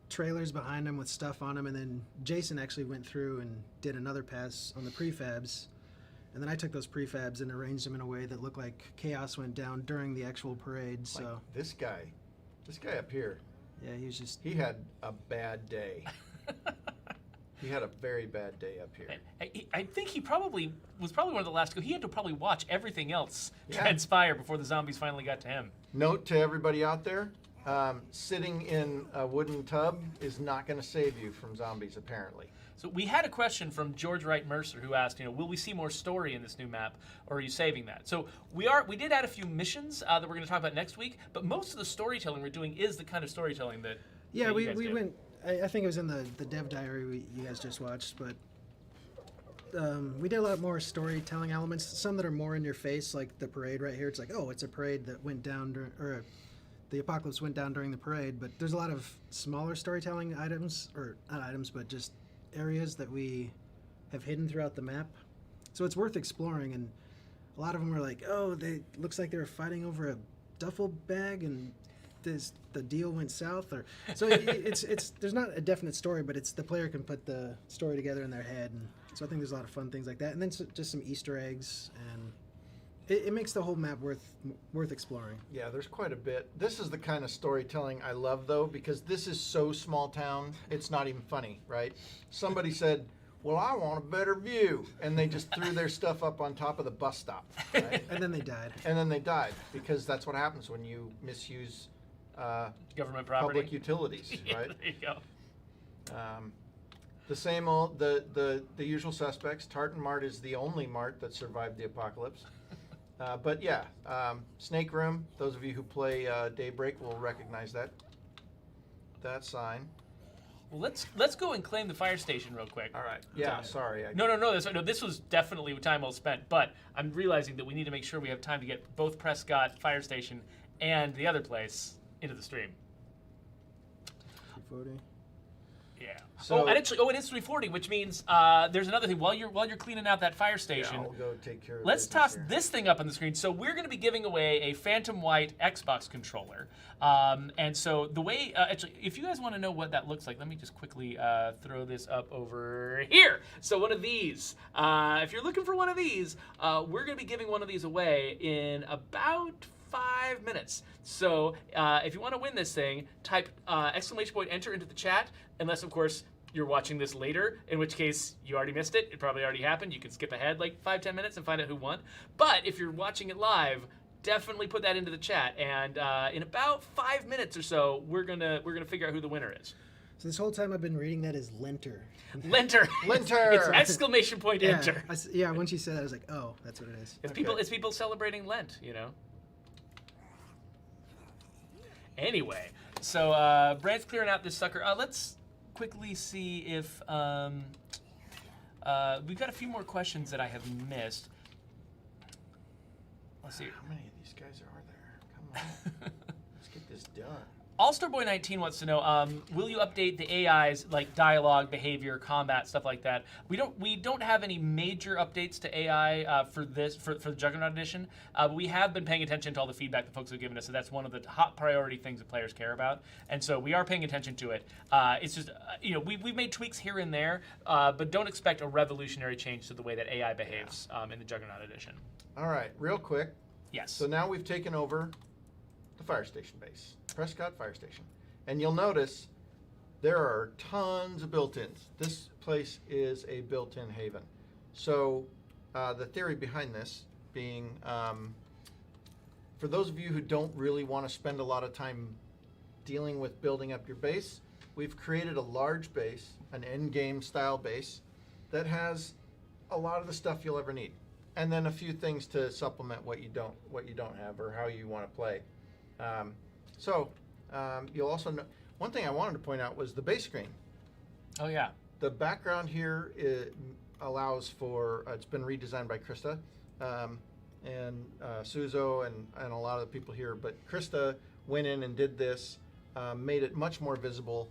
trailers behind them with stuff on them, and then Jason actually went through and did another pass on the prefabs, and then I took those prefabs and arranged them in a way that looked like chaos went down during the actual parade. So Like this guy up here, yeah, he was just he had a bad day. He had a very bad day up here. I think he was probably one of the last to go. He had to probably watch everything else Yeah. transpire before the zombies finally got to him. Note to everybody out there, sitting in a wooden tub is not going to save you from zombies, apparently. So we had a question from George Wright Mercer who asked, will we see more story in this new map, or are you saving that? So we did add a few missions that we're going to talk about next week, but most of the storytelling we're doing is the kind of storytelling that yeah. that you We guys do. went. I think it was in the dev diary you guys just watched, but we did a lot more storytelling elements. Some that are more in your face, like the parade right here. It's like, oh, it's a parade that went down or the apocalypse went down during the parade. But there's a lot of smaller storytelling items, or not items, but just areas that we have hidden throughout the map. So it's worth exploring. And a lot of them were like, oh, looks like they were fighting over a duffel bag and the deal went south, or so it's there's not a definite story, but it's the player can put the story together in their head, and so I think there's a lot of fun things like that, and then just some Easter eggs it makes the whole map worth exploring. Yeah, there's quite a bit. This is the kind of storytelling I love, though, because this is so small town, it's not even funny, right? Somebody said, well, I want a better view. And they just threw their stuff up on top of the bus stop, right? And then they died. And then they died, because that's what happens when you misuse Government property. public utilities, right? There you go. The same old, the usual suspects. Tartan Mart is the only mart that survived the apocalypse. But yeah, Snake Room. Those of you who play Daybreak will recognize that sign. Well, let's go and claim the fire station real quick. All right. Yeah. Sorry. No. This was definitely time well spent. But I'm realizing that we need to make sure we have time to get both Prescott Fire Station and the other place into the stream. 240. Yeah. So- and actually, it is 340, which means there's another thing. While you're cleaning out that fire station, Yeah, I'll go take care of let's business toss here. this thing up on the screen. So we're going to be giving away a Phantom White Xbox controller. And so the way, actually, if you guys want to know what that looks like, let me just quickly throw this up over here. So one of these, if you're looking for one of these, we're going to be giving one of these away in about 5 minutes. So if you want to win this thing, type exclamation point enter into the chat, unless of course you're watching this later, in which case you already missed it. It probably already happened. You can skip ahead like 5-10 minutes and find out who won. But if you're watching it live, definitely put that into the chat, and in about 5 minutes or so, we're gonna figure out who the winner is. So this whole time I've been reading that as Lenter. Lenter. Lenter. It's exclamation point Yeah, enter. yeah. When she said that, I was like, oh, that's what it is. It's people celebrating Lent, you know. Anyway, so Brand's clearing out this sucker. Let's quickly see if we've got a few more questions that I have missed. Let's see. How many of these guys are there? Come on. Let's get this done. All-Star Boy 19 wants to know, will you update the AIs like dialogue, behavior, combat, stuff like that? We don't have any major updates to AI for the Juggernaut edition. But we have been paying attention to all the feedback that folks have given us, so that's one of the hot priority things that players care about. And so we are paying attention to it. It's just we've made tweaks here and there, but don't expect a revolutionary change to the way that AI behaves in the Juggernaut edition. All right, real quick. Yes. So now we've taken over the fire station base, Prescott Fire Station. And you'll notice there are tons of built-ins. This place is a built-in haven. So the theory behind this being, for those of you who don't really want to spend a lot of time dealing with building up your base, we've created a large base, an end-game style base, that has a lot of the stuff you'll ever need. And then a few things to supplement what you don't have or how you want to play. You'll also know, one thing I wanted to point out was the base screen. Oh yeah. The background here allows for, it's been redesigned by Krista and Suzo and a lot of the people here, but Krista went in and did this, made it much more visible.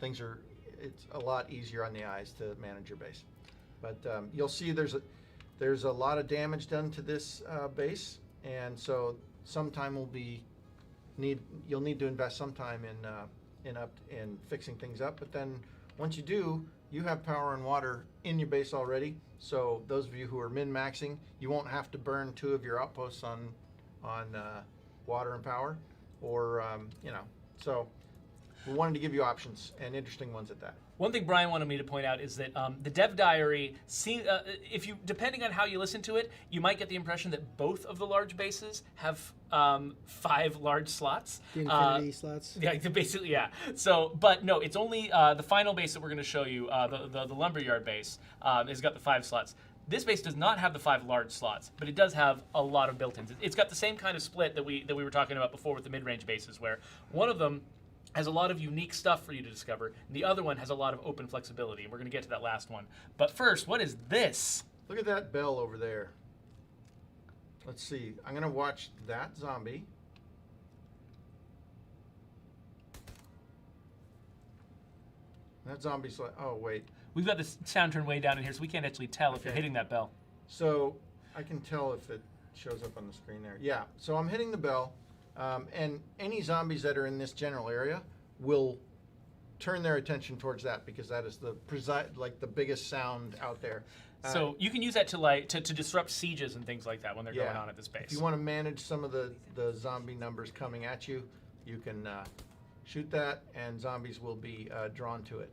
It's a lot easier on the eyes to manage your base. But you'll see there's a lot of damage done to this base, and so sometime you'll need to invest some time in fixing things up. But then once you do, you have power and water in your base already. So those of you who are min-maxing, you won't have to burn 2 of your outposts on water and power, or So we wanted to give you options, and interesting ones at that. One thing Brian wanted me to point out is that the dev diary, depending on how you listen to it, you might get the impression that both of the large bases have 5 large slots. The infinity slots. Yeah, basically, yeah. So, but no, it's only the final base that we're going to show you, the lumberyard base, has got the 5 slots. This base does not have the 5 large slots, but it does have a lot of built-ins. It's got the same kind of split that we were talking about before with the mid-range bases, where one of them has a lot of unique stuff for you to discover, and the other one has a lot of open flexibility, and we're going to get to that last one. But first, what is this? Look at that bell over there. Let's see. I'm going to watch that zombie. That zombie's like, oh, wait. We've got the sound turned way down in here, so we can't actually tell if you're hitting that bell. So I can tell if it shows up on the screen there. Yeah, so I'm hitting the bell, and any zombies that are in this general area will turn their attention towards that, because that is the biggest sound out there. So you can use that to disrupt sieges and things like that when they're going on at this base. If you want to manage some of the zombie numbers coming at you, you can shoot that, and zombies will be drawn to it.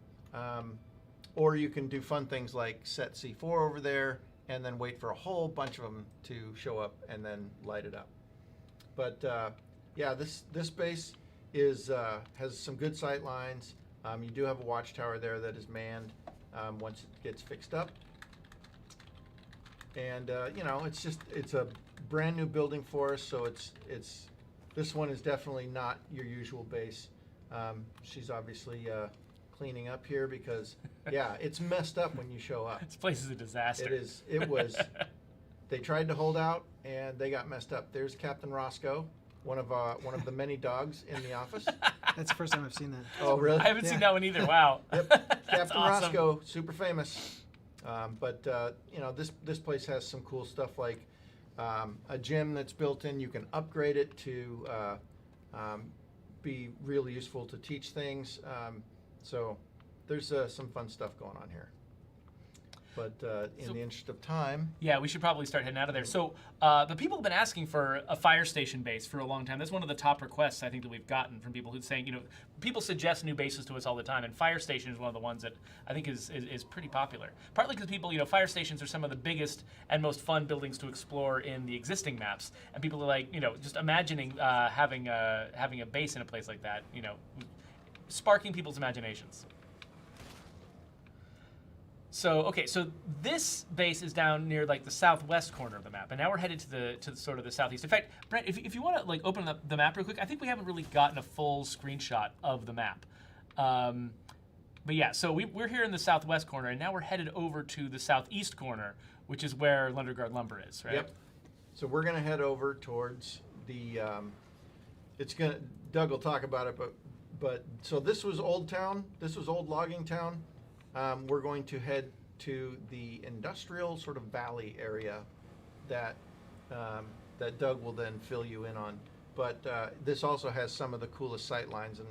Or you can do fun things like set C4 over there, and then wait for a whole bunch of them to show up, and then light it up. But yeah, this base is has some good sight lines. You do have a watchtower there that is manned once it gets fixed up. And you know, it's a brand new building for us, so this one is definitely not your usual base. She's obviously cleaning up here because yeah, it's messed up when you show up. This place is a disaster. It is. It was. They tried to hold out and they got messed up. There's Captain Roscoe, one of the many dogs in the office. That's the first time I've seen that. Oh, really? I haven't seen that one either. Wow. Yep. That's Captain awesome. Roscoe, super famous. But you know, this place has some cool stuff like a gym that's built in. You can upgrade it to be really useful to teach things. So there's some fun stuff going on here. But in the interest of time, Yeah, we should probably start heading out of there. So the people have been asking for a fire station base for a long time. That's one of the top requests I think that we've gotten from people who's saying, you know, people suggest new bases to us all the time, and fire station is one of the ones that I think is pretty popular. Partly because people, you know, fire stations are some of the biggest and most fun buildings to explore in the existing maps, and people are like, you know, just imagining having a base in a place like that, you know, sparking people's imaginations. So okay, so this base is down near like the southwest corner of the map, and now we're headed to the sort of the southeast. In fact, Brent, if you want to like open up the map real quick, I think we haven't really gotten a full screenshot of the map. But yeah, so we're here in the southwest corner, and now we're headed over to the southeast corner, which is where Lunderguard Lumber is, right? Yep. So we're gonna head over towards the. Doug will talk about it, but so this was Old Town. This was Old Logging Town. We're going to head to the industrial sort of valley area that that Doug will then fill you in on. But this also has some of the coolest sight lines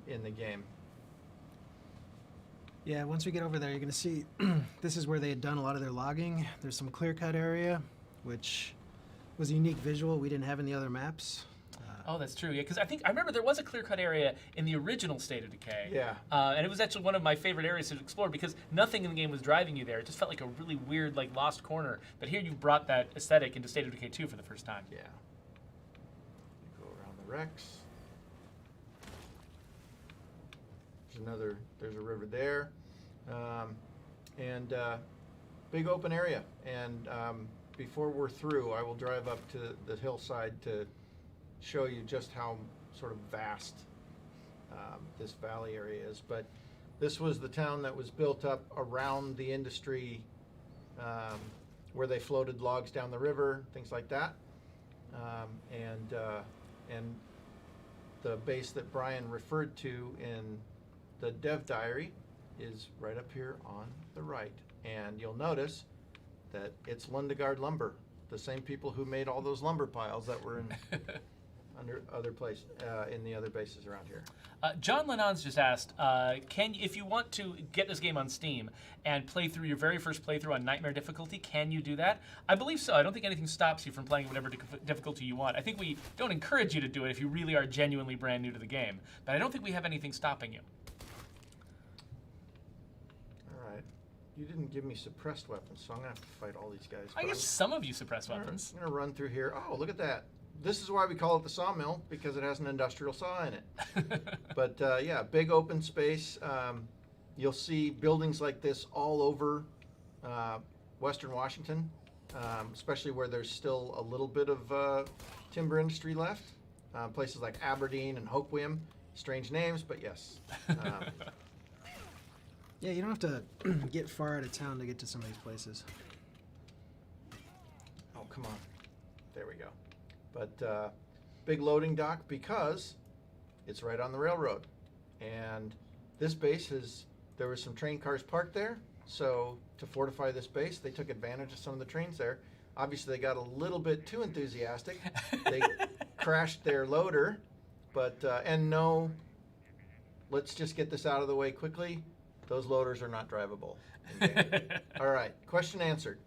in the game. Yeah, once we get over there, you're going to see this is where they had done a lot of their logging. There's some clear-cut area, which was a unique visual we didn't have in the other maps. Oh, that's true. Yeah, because I remember there was a clear-cut area in the original State of Decay. Yeah. And it was actually one of my favorite areas to explore because nothing in the game was driving you there. It just felt like a really weird, like lost corner. But here you've brought that aesthetic into State of Decay 2 for the first time. Yeah. Go around the wrecks. There's a river there, and big open area. And before we're through, I will drive up to the hillside to show you just how sort of vast this valley area is. But this was the town that was built up around the industry where they floated logs down the river, things like that. And the base that Brian referred to in the dev diary is right up here on the right. And you'll notice that it's Lundegaard Lumber, the same people who made all those lumber piles that were in under other place in the other bases around here. John Lennon's just asked, if you want to get this game on Steam and play through your very first playthrough on Nightmare difficulty, can you do that? I believe so. I don't think anything stops you from playing whatever difficulty you want. I think we don't encourage you to do it if you really are genuinely brand new to the game, but I don't think we have anything stopping you. All right. You didn't give me suppressed weapons, so I'm going to have to fight all these guys. I guess some of you suppress weapons. I'm going to run through here. Oh, look at that. This is why we call it the sawmill, because it has an industrial saw in it. But yeah, big open space. You'll see buildings like this all over Western Washington, especially where there's still a little bit of timber industry left. Places like Aberdeen and Hoquiam, strange names, but yes. Yeah, you don't have to get far out of town to get to some of these places. Oh, come on. There we go. But big loading dock because it's right on the railroad. And this base there were some train cars parked there. So to fortify this base, they took advantage of some of the trains there. Obviously, they got a little bit too enthusiastic. They crashed their loader. But, and no, let's just get this out of the way quickly. Those loaders are not drivable. All right, question answered.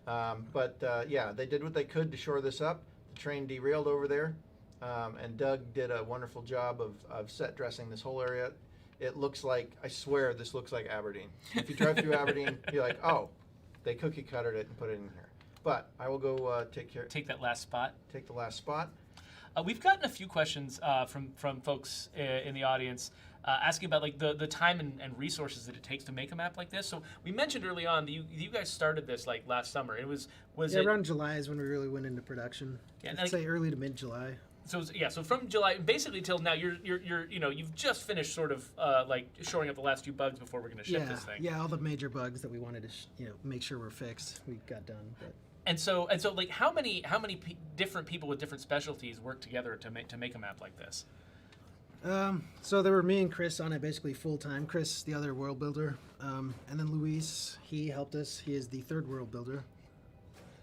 Yeah, they did what they could to shore this up. The train derailed over there, and Doug did a wonderful job of set dressing this whole area. It looks like, I swear, this looks like Aberdeen. If you drive through Aberdeen, you're like, oh, they cookie cuttered it and put it in here. But I will go Take that last spot. take the last spot. We've gotten a few questions from folks in the audience asking about like the time and resources that it takes to make a map like this. So we mentioned early on that you guys started this like last summer. It was Yeah, it around July is when we really went into production. Yeah, I'd say early to mid-July. so from July basically till now you've just finished sort of like shoring up the last few bugs before we're going to ship Yeah, this thing. yeah, all the major bugs that we wanted to make sure were fixed, we got done. But And so like how many different people with different specialties work together to make a map like this? so there were me and Chris on it basically full time. Chris, the other world builder, and then Luis, he helped us. He is the third world builder.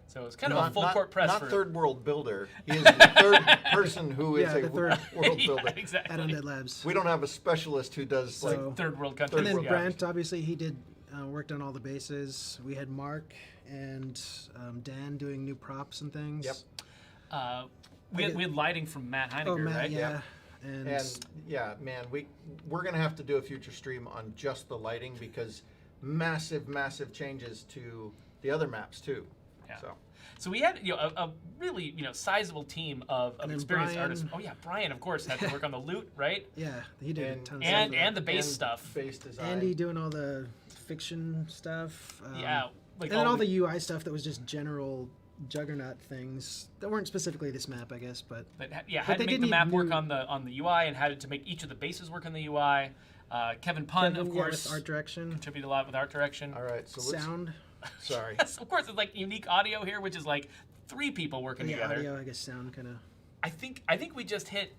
So it's kind of a full court press Not for third world builder. He is the third person who is Yeah, a the third- world Yeah, builder. exactly. At Undead Labs. We don't have a specialist who does So- Third world country. And then world Brant, obviously, he did worked on all the bases. We had Mark and Dan doing new props and things. Yep. We had lighting from Matt Heiniger, Oh, Matt, right? yeah. And yeah, man, we're gonna have to do a future stream on just the lighting because massive changes to the other maps too. Yeah. So So we had a really sizable team of And then experienced Brian. artists. Oh yeah, Brian of course had to work on the loot, right? Yeah, he did a ton of and stuff. and the base stuff. base design. Andy doing all the fiction stuff. Yeah, like and then all the UI stuff that was just general Juggernaut things that weren't specifically this map, I guess, but yeah, but had they to make did the need map work new- on the UI and had to make each of the bases work on the UI. Kevin Pun, Kevin, of yeah, course, with art direction, contributed a lot with art direction. All right, so let's. sound, Sorry. Yes, of course, it's like unique audio here, which is like 3 people working yeah, together. audio, I guess sound kind of. I think we just hit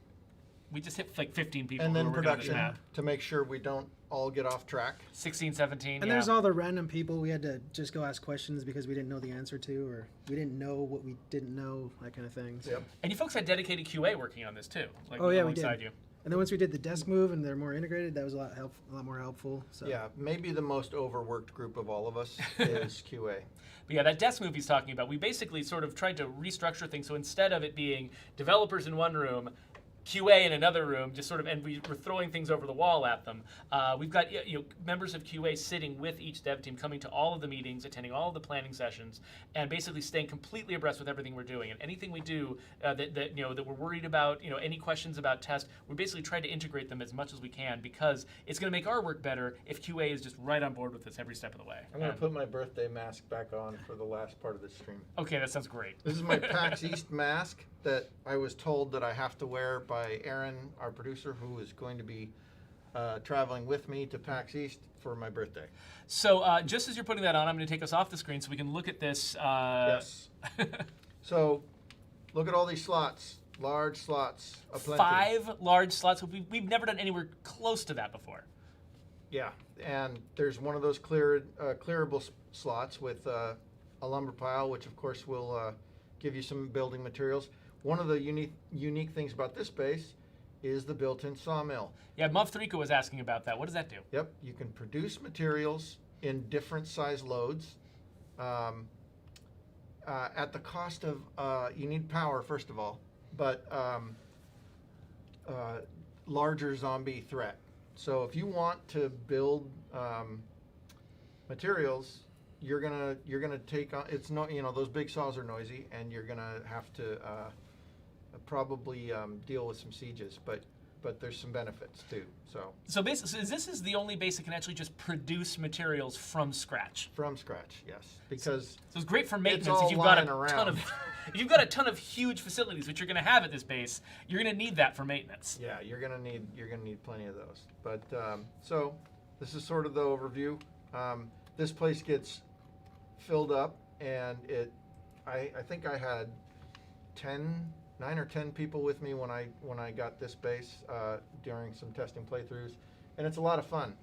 like 15 people And who then were working on this production map. to make sure we don't all get off track. 16, 17. And yeah. there's all the random people we had to just go ask questions because we didn't know the answer to, or we didn't know what we didn't know, that kind of thing. So. Yep. And you folks had dedicated QA working on this too, like Oh, yeah, we alongside did. you. And then once we did the desk move and they're more integrated, that was a lot more helpful. So. Yeah, maybe the most overworked group of all of us is QA. But yeah, that desk move he's talking about, we basically sort of tried to restructure things. So instead of it being developers in one room, QA in another room, just sort of, and we were throwing things over the wall at them. We've got members of QA sitting with each dev team, coming to all of the meetings, attending all of the planning sessions, and basically staying completely abreast with everything we're doing. And anything we do that we're worried about, any questions about test, we basically try to integrate them as much as we can because it's going to make our work better if QA is just right on board with us every step of the way. I'm going to put my birthday mask back on for the last part of this stream. Okay, that sounds great. This is my PAX East mask that I was told that I have to wear by Aaron, our producer, who is going to be traveling with me to PAX East for my birthday. So just as you're putting that on, I'm going to take us off the screen so we can look at this. Yes. So look at all these slots, large slots, aplenty. 5 large slots. We've never done anywhere close to that before. Yeah, and there's one of those clearable slots with a lumber pile, which of course will give you some building materials. One of the unique things about this base is the built-in sawmill. Yeah, Muv Threeko was asking about that. What does that do? Yep, you can produce materials in different size loads at the cost of, you need power first of all, but larger zombie threat. So if you want to build materials, you're gonna take on, it's no, those big saws are noisy and you're gonna have to probably deal with some sieges, but there's some benefits too. So basically, this is the only base that can actually just produce materials from scratch. From scratch, yes, because So it's great for maintenance all if you've got a lying around. ton of if you've got a ton of huge facilities, which you're going to have at this base. You're going to need that for maintenance. yeah, you're gonna need plenty of those. But so this is sort of the overview. This place gets filled up, and I think I had 9 or 10 people with me when I got this base during some testing playthroughs, and it's a lot of fun.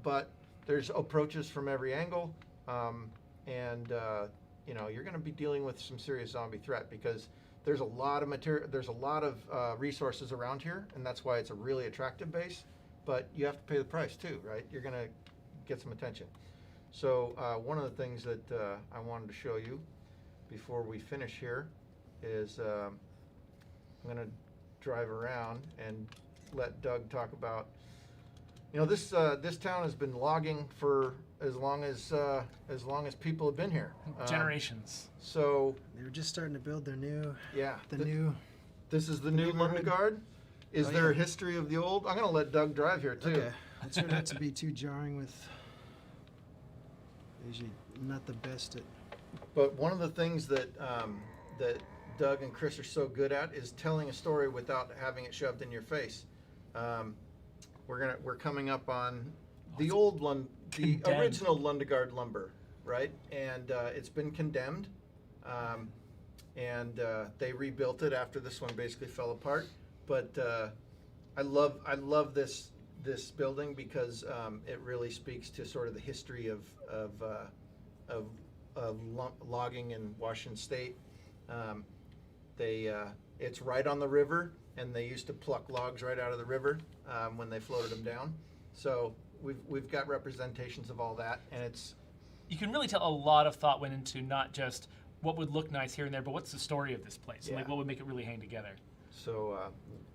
But there's approaches from every angle, and you're going to be dealing with some serious zombie threat because there's a lot of material, there's a lot of resources around here, and that's why it's a really attractive base. But you have to pay the price too, right? You're going to get some attention. So one of the things that I wanted to show you before we finish here is I'm going to drive around and let Doug talk about. You know, this town has been logging for as long as people have been here. Generations. So They were just starting to build their new. yeah, This is the new neighborhood. Lundegard. Is Oh, there a yeah. history of the old? I'm going to let Doug drive here too. Okay. It turned out to be too jarring with. Usually not the best at. But one of the things that that Doug and Chris are so good at is telling a story without having it shoved in your face. We're coming up on the condemned. original Lundegard lumber, right? And it's been condemned, and they rebuilt it after this one basically fell apart. But I love this building because it really speaks to sort of the history of logging in Washington State. It's right on the river, and they used to pluck logs right out of the river when they floated them down. So we've got representations of all that, and it's. You can really tell a lot of thought went into not just what would look nice here and there, but what's the story of this place? Yeah. Like what would make it really hang together? So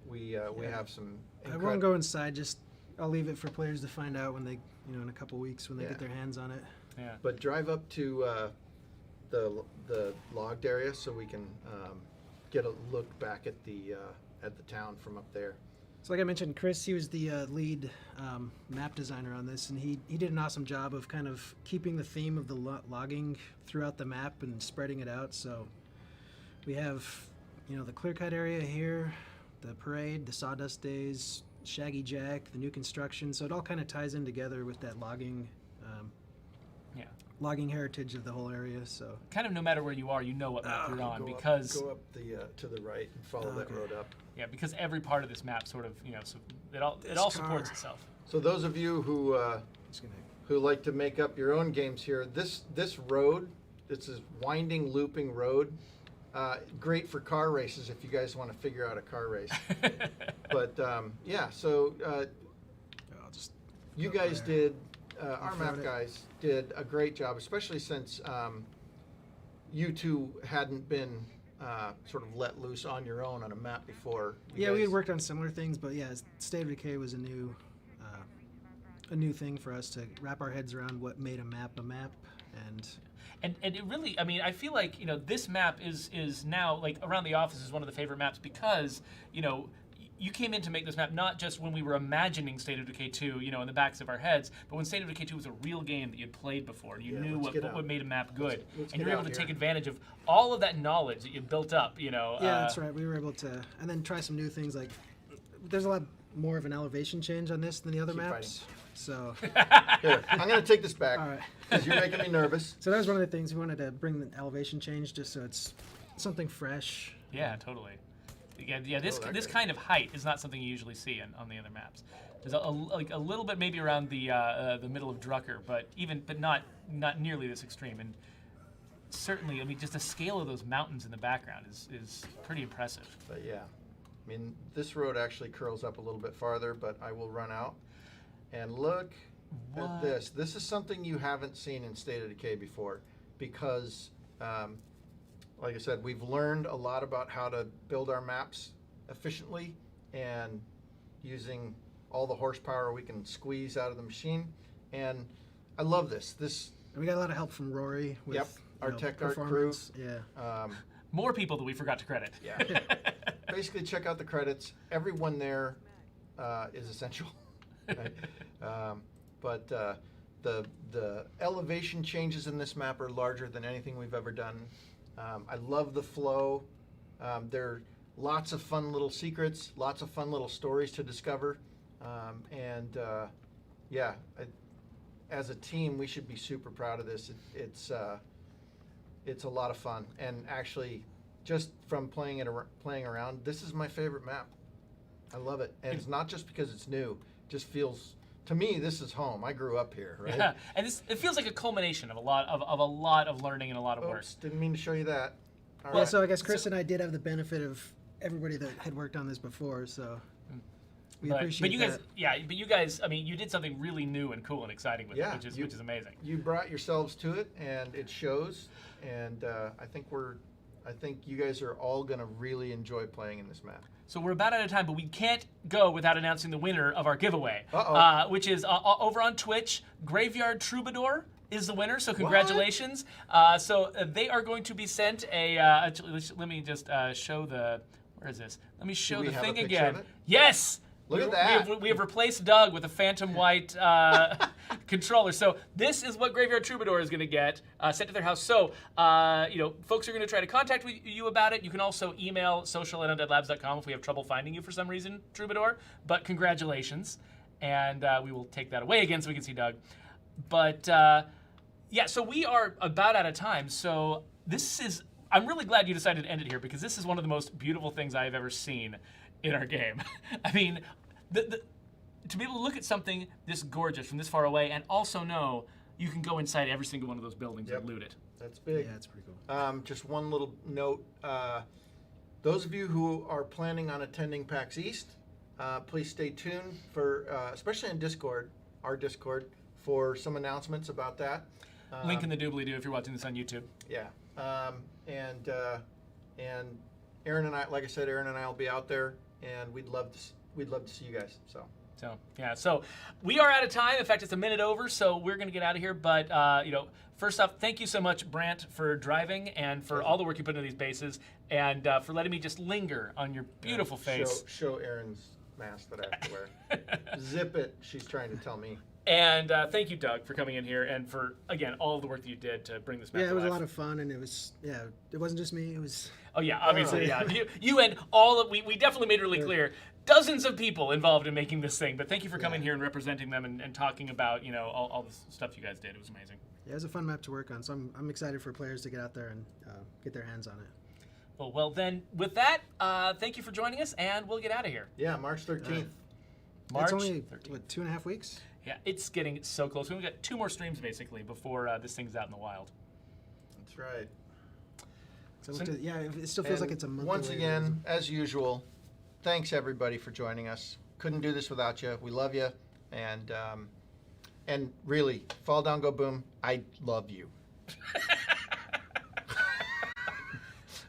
we have some. I won't go inside. Just I'll leave it for players to find out when they, in a couple weeks when they Yeah. get their hands on it. Yeah. But drive up to the logged area so we can get a look back at the town from up there. So like I mentioned, Chris, he was the lead map designer on this, and he did an awesome job of kind of keeping the theme of the logging throughout the map and spreading it out. So we have, the clear cut area here, the parade, the sawdust days, Shaggy Jack, the new construction. So it all kind of ties in together with that logging heritage of the whole area. So Kind of no matter where you are, you know what map you're on Go because up to the right and follow that Okay. road up. yeah, because every part of this map sort of so it all This supports car. itself. So those of you just gonna who like to make up your own games here, this road, it's this winding, looping road. Great for car races if you guys want to figure out a car race. But yeah, so I'll just you go guys there. did, our found map it. guys did a great job, especially since you two hadn't been sort of let loose on your own on a map before. You Yeah, we had guys- worked on similar things, but yeah, State of Decay was a new thing for us to wrap our heads around what made a map, and And it really, I mean, I feel like, this map is now, like, around the office is one of the favorite maps because, you came in to make this map not just when we were imagining State of Decay 2, in the backs of our heads, but when State of Decay 2 was a real game that you'd played before. You Yeah, knew let's what get out. made a map good. Let's and get you were able out to take here. advantage of all of that knowledge that you built up, yeah, that's right. We were able to, and then try some new things. Like, there's a lot more of an elevation change on this than the other Keep maps. So, Here, I'm going to take this back all right. because you're making me nervous. So that was one of the things we wanted to bring the elevation change, just so it's something fresh. Yeah, totally. Yeah. This that this great. kind of height is not something you usually see on the other maps. There's a little bit maybe around the middle of Drucker, but not nearly this extreme. And certainly, I mean, just the scale of those mountains in the background is pretty impressive. But yeah, I mean, this road actually curls up a little bit farther, but I will run out. And look at What? this. This is something you haven't seen in State of Decay before because, like I said, we've learned a lot about how to build our maps efficiently and using all the horsepower we can squeeze out of the machine. And I love this. And we got a lot of help from Rory with Yep, our tech art crew. performance. Yeah. More people that we forgot to credit. Yeah. Basically, check out the credits. Everyone there is essential. Right? But the elevation changes in this map are larger than anything we've ever done. I love the flow. There are lots of fun little secrets, lots of fun little stories to discover. Yeah, as a team, we should be super proud of this. It's a lot of fun. And actually, just from playing around, this is my favorite map. I love it. And it's not just because it's new. It just feels, to me, this is home. I grew up here, right? Yeah, and it feels like a culmination of a lot of learning and a lot of work. Oops, didn't mean to show you that. All Yeah, right. so I guess Chris and I did have the benefit of everybody that had worked on this before. So We But appreciate you guys, that. yeah, but you guys, I mean, you did something really new and cool and exciting with Yeah, it, which is amazing. You brought yourselves to it, and it shows. And I think you guys are all gonna really enjoy playing in this map. So we're about out of time, but we can't go without announcing the winner of our giveaway, Uh-oh. which is over on Twitch. Graveyard Troubadour is the winner, so congratulations. So they are going to be sent a. Actually, let me just show the. Where is this? Let me show we the have a thing picture again. of it? Yes. Look at that. We have replaced Doug with a phantom white controller. So this is what Graveyard Troubadour is going to get sent to their house. So folks are going to try to contact you about it. You can also email social@undeadlabs.com if we have trouble finding you for some reason, Troubadour. But congratulations, and we will take that away again so we can see Doug. But yeah, so we are about out of time. So I'm really glad you decided to end it here because this is one of the most beautiful things I have ever seen in our game. I mean, to be able to look at something this gorgeous from this far away and also know you can go inside every single one of those buildings and loot it. That's big. Yeah, it's pretty cool. Just one little note. Those of you who are planning on attending PAX East, please stay tuned for, especially in Discord, our Discord, for some announcements about that. Link in the doobly-doo if you're watching this on YouTube. Yeah. And Aaron and I, like I said, Aaron and I will be out there, and we'd love to see you guys. So Yeah, so we are out of time. In fact, it's a minute over, so we're going to get out of here. But, first off, thank you so much, Brant, for driving and for all the work you put into these bases and for letting me just linger on your beautiful face. Show Aaron's mask that I have to wear. Zip it, she's trying to tell me. And thank you, Doug, for coming in here and for, again, all of the work that you did to bring this back Yeah, to it was life. a lot of fun, and it wasn't just me. It was. Oh, yeah, obviously, yeah. You and all of, we definitely made it really clear, dozens of people involved in making this thing. But thank you for coming here and representing them and talking about, all the stuff you guys did. It was amazing. Yeah, it was a fun map to work on, so I'm excited for players to get out there and get their hands on it. Well, then, with that, thank you for joining us, and we'll get out of here. Yeah, March 13th. March It's only 13th. what, 2.5 weeks. Yeah, it's getting so close. We've got 2 more streams, basically, before this thing's out in the wild. That's right. So yeah, it still feels And like it's a month. once away, again, as usual, thanks everybody for joining us. Couldn't do this without you. We love you, and really, fall down, go boom. I love you.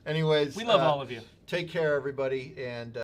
Anyways, We love all of you. Take care, everybody, and.